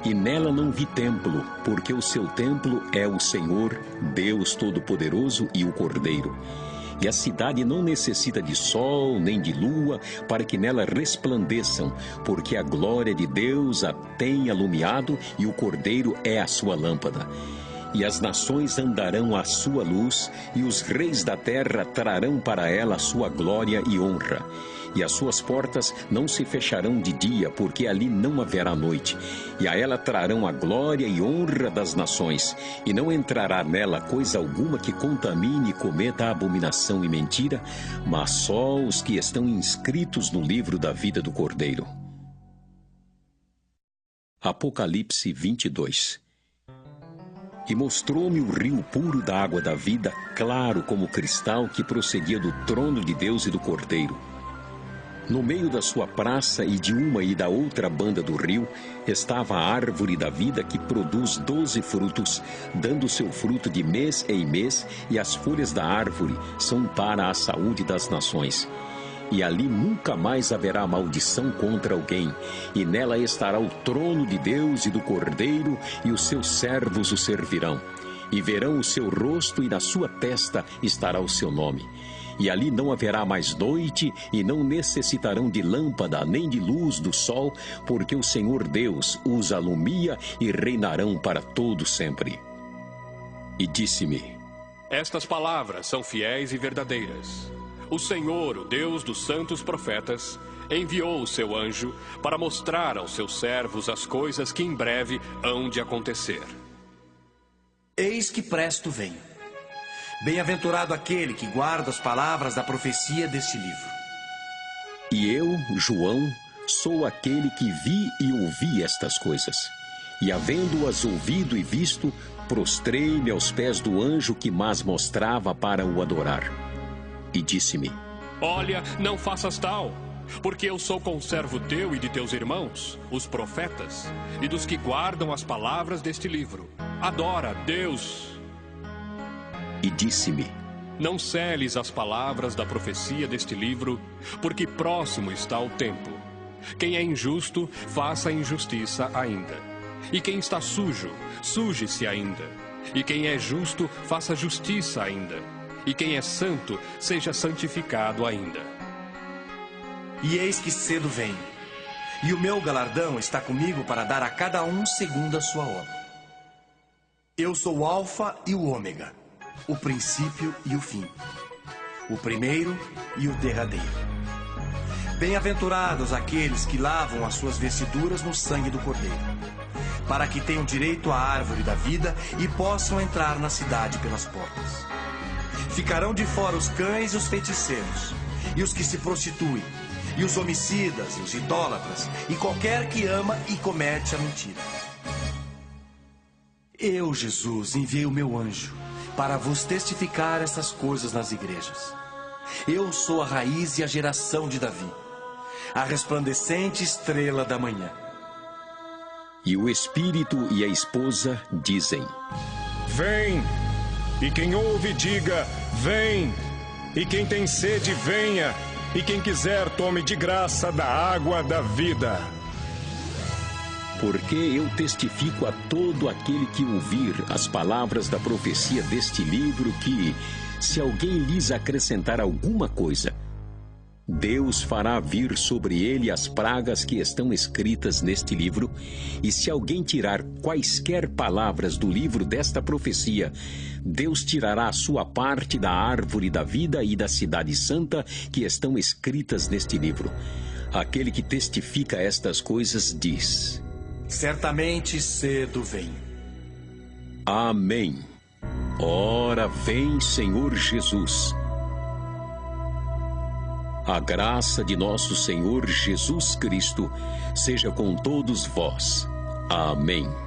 E nela não vi templo, porque o seu templo é o Senhor, Deus Todo-Poderoso e o Cordeiro. E a cidade não necessita de sol nem de lua para que nela resplandeçam, porque a glória de Deus a tem alumiado e o Cordeiro é a sua lâmpada. E as nações andarão à sua luz, e os reis da terra trarão para ela a sua glória e honra. E as suas portas não se fecharão de dia, porque ali não haverá noite. E a ela trarão a glória e honra das nações, e não entrará nela coisa alguma que contamine e cometa abominação e mentira, mas só os que estão inscritos no livro da vida do Cordeiro. Apocalipse 22. E mostrou-me o rio puro da água da vida, claro como cristal, que procedia do trono de Deus e do Cordeiro. No meio da sua praça e de uma e da outra banda do rio, estava a árvore da vida que produz 12 frutos, dando seu fruto de mês em mês, e as folhas da árvore são para a saúde das nações. E ali nunca mais haverá maldição contra alguém, e nela estará o trono de Deus e do Cordeiro, e os seus servos o servirão. E verão o seu rosto, e na sua testa estará o seu nome. E ali não haverá mais noite, e não necessitarão de lâmpada, nem de luz do sol, porque o Senhor Deus os alumia e reinarão para todo sempre. E disse-me: Estas palavras são fiéis e verdadeiras. O Senhor, o Deus dos santos profetas, enviou o seu anjo para mostrar aos seus servos as coisas que em breve hão de acontecer. Eis que presto venho. Bem-aventurado aquele que guarda as palavras da profecia deste livro. E eu, João, sou aquele que vi e ouvi estas coisas. E havendo-as ouvido e visto, prostrei-me aos pés do anjo que mas mostrava para o adorar. E disse-me: Olha, não faças tal, porque eu sou conservo teu e de teus irmãos, os profetas, e dos que guardam as palavras deste livro. Adora Deus. E disse-me: Não celes as palavras da profecia deste livro, porque próximo está o tempo. Quem é injusto, faça injustiça ainda. E quem está sujo, suje-se ainda. E quem é justo, faça justiça ainda. E quem é santo, seja santificado ainda. E eis que cedo venho, e o meu galardão está comigo para dar a cada um segundo a sua obra. Eu sou o Alfa e o Ômega, o princípio e o fim, o primeiro e o derradeiro. Bem-aventurados aqueles que lavam as suas vestiduras no sangue do Cordeiro, para que tenham direito à árvore da vida e possam entrar na cidade pelas portas. Ficarão de fora os cães e os feiticeiros, e os que se prostituem, e os homicidas, e os idólatras, e qualquer que ama e comete a mentira. Eu, Jesus, enviei o meu anjo para vos testificar essas coisas nas igrejas. Eu sou a raiz e a geração de Davi, a resplandecente estrela da manhã. E o Espírito e a esposa dizem: Vem! E quem ouve, diga: vem! E quem tem sede, venha! E quem quiser, tome de graça da água da vida. Porque eu testifico a todo aquele que ouvir as palavras da profecia deste livro que, se alguém lhes acrescentar alguma coisa, Deus fará vir sobre ele as pragas que estão escritas neste livro, e se alguém tirar quaisquer palavras do livro desta profecia, Deus tirará a sua parte da árvore da vida e da cidade santa que estão escritas neste livro. Aquele que testifica estas coisas diz: certamente cedo vem. Amém. Ora vem, Senhor Jesus. A graça de nosso Senhor Jesus Cristo seja com todos vós. Amém.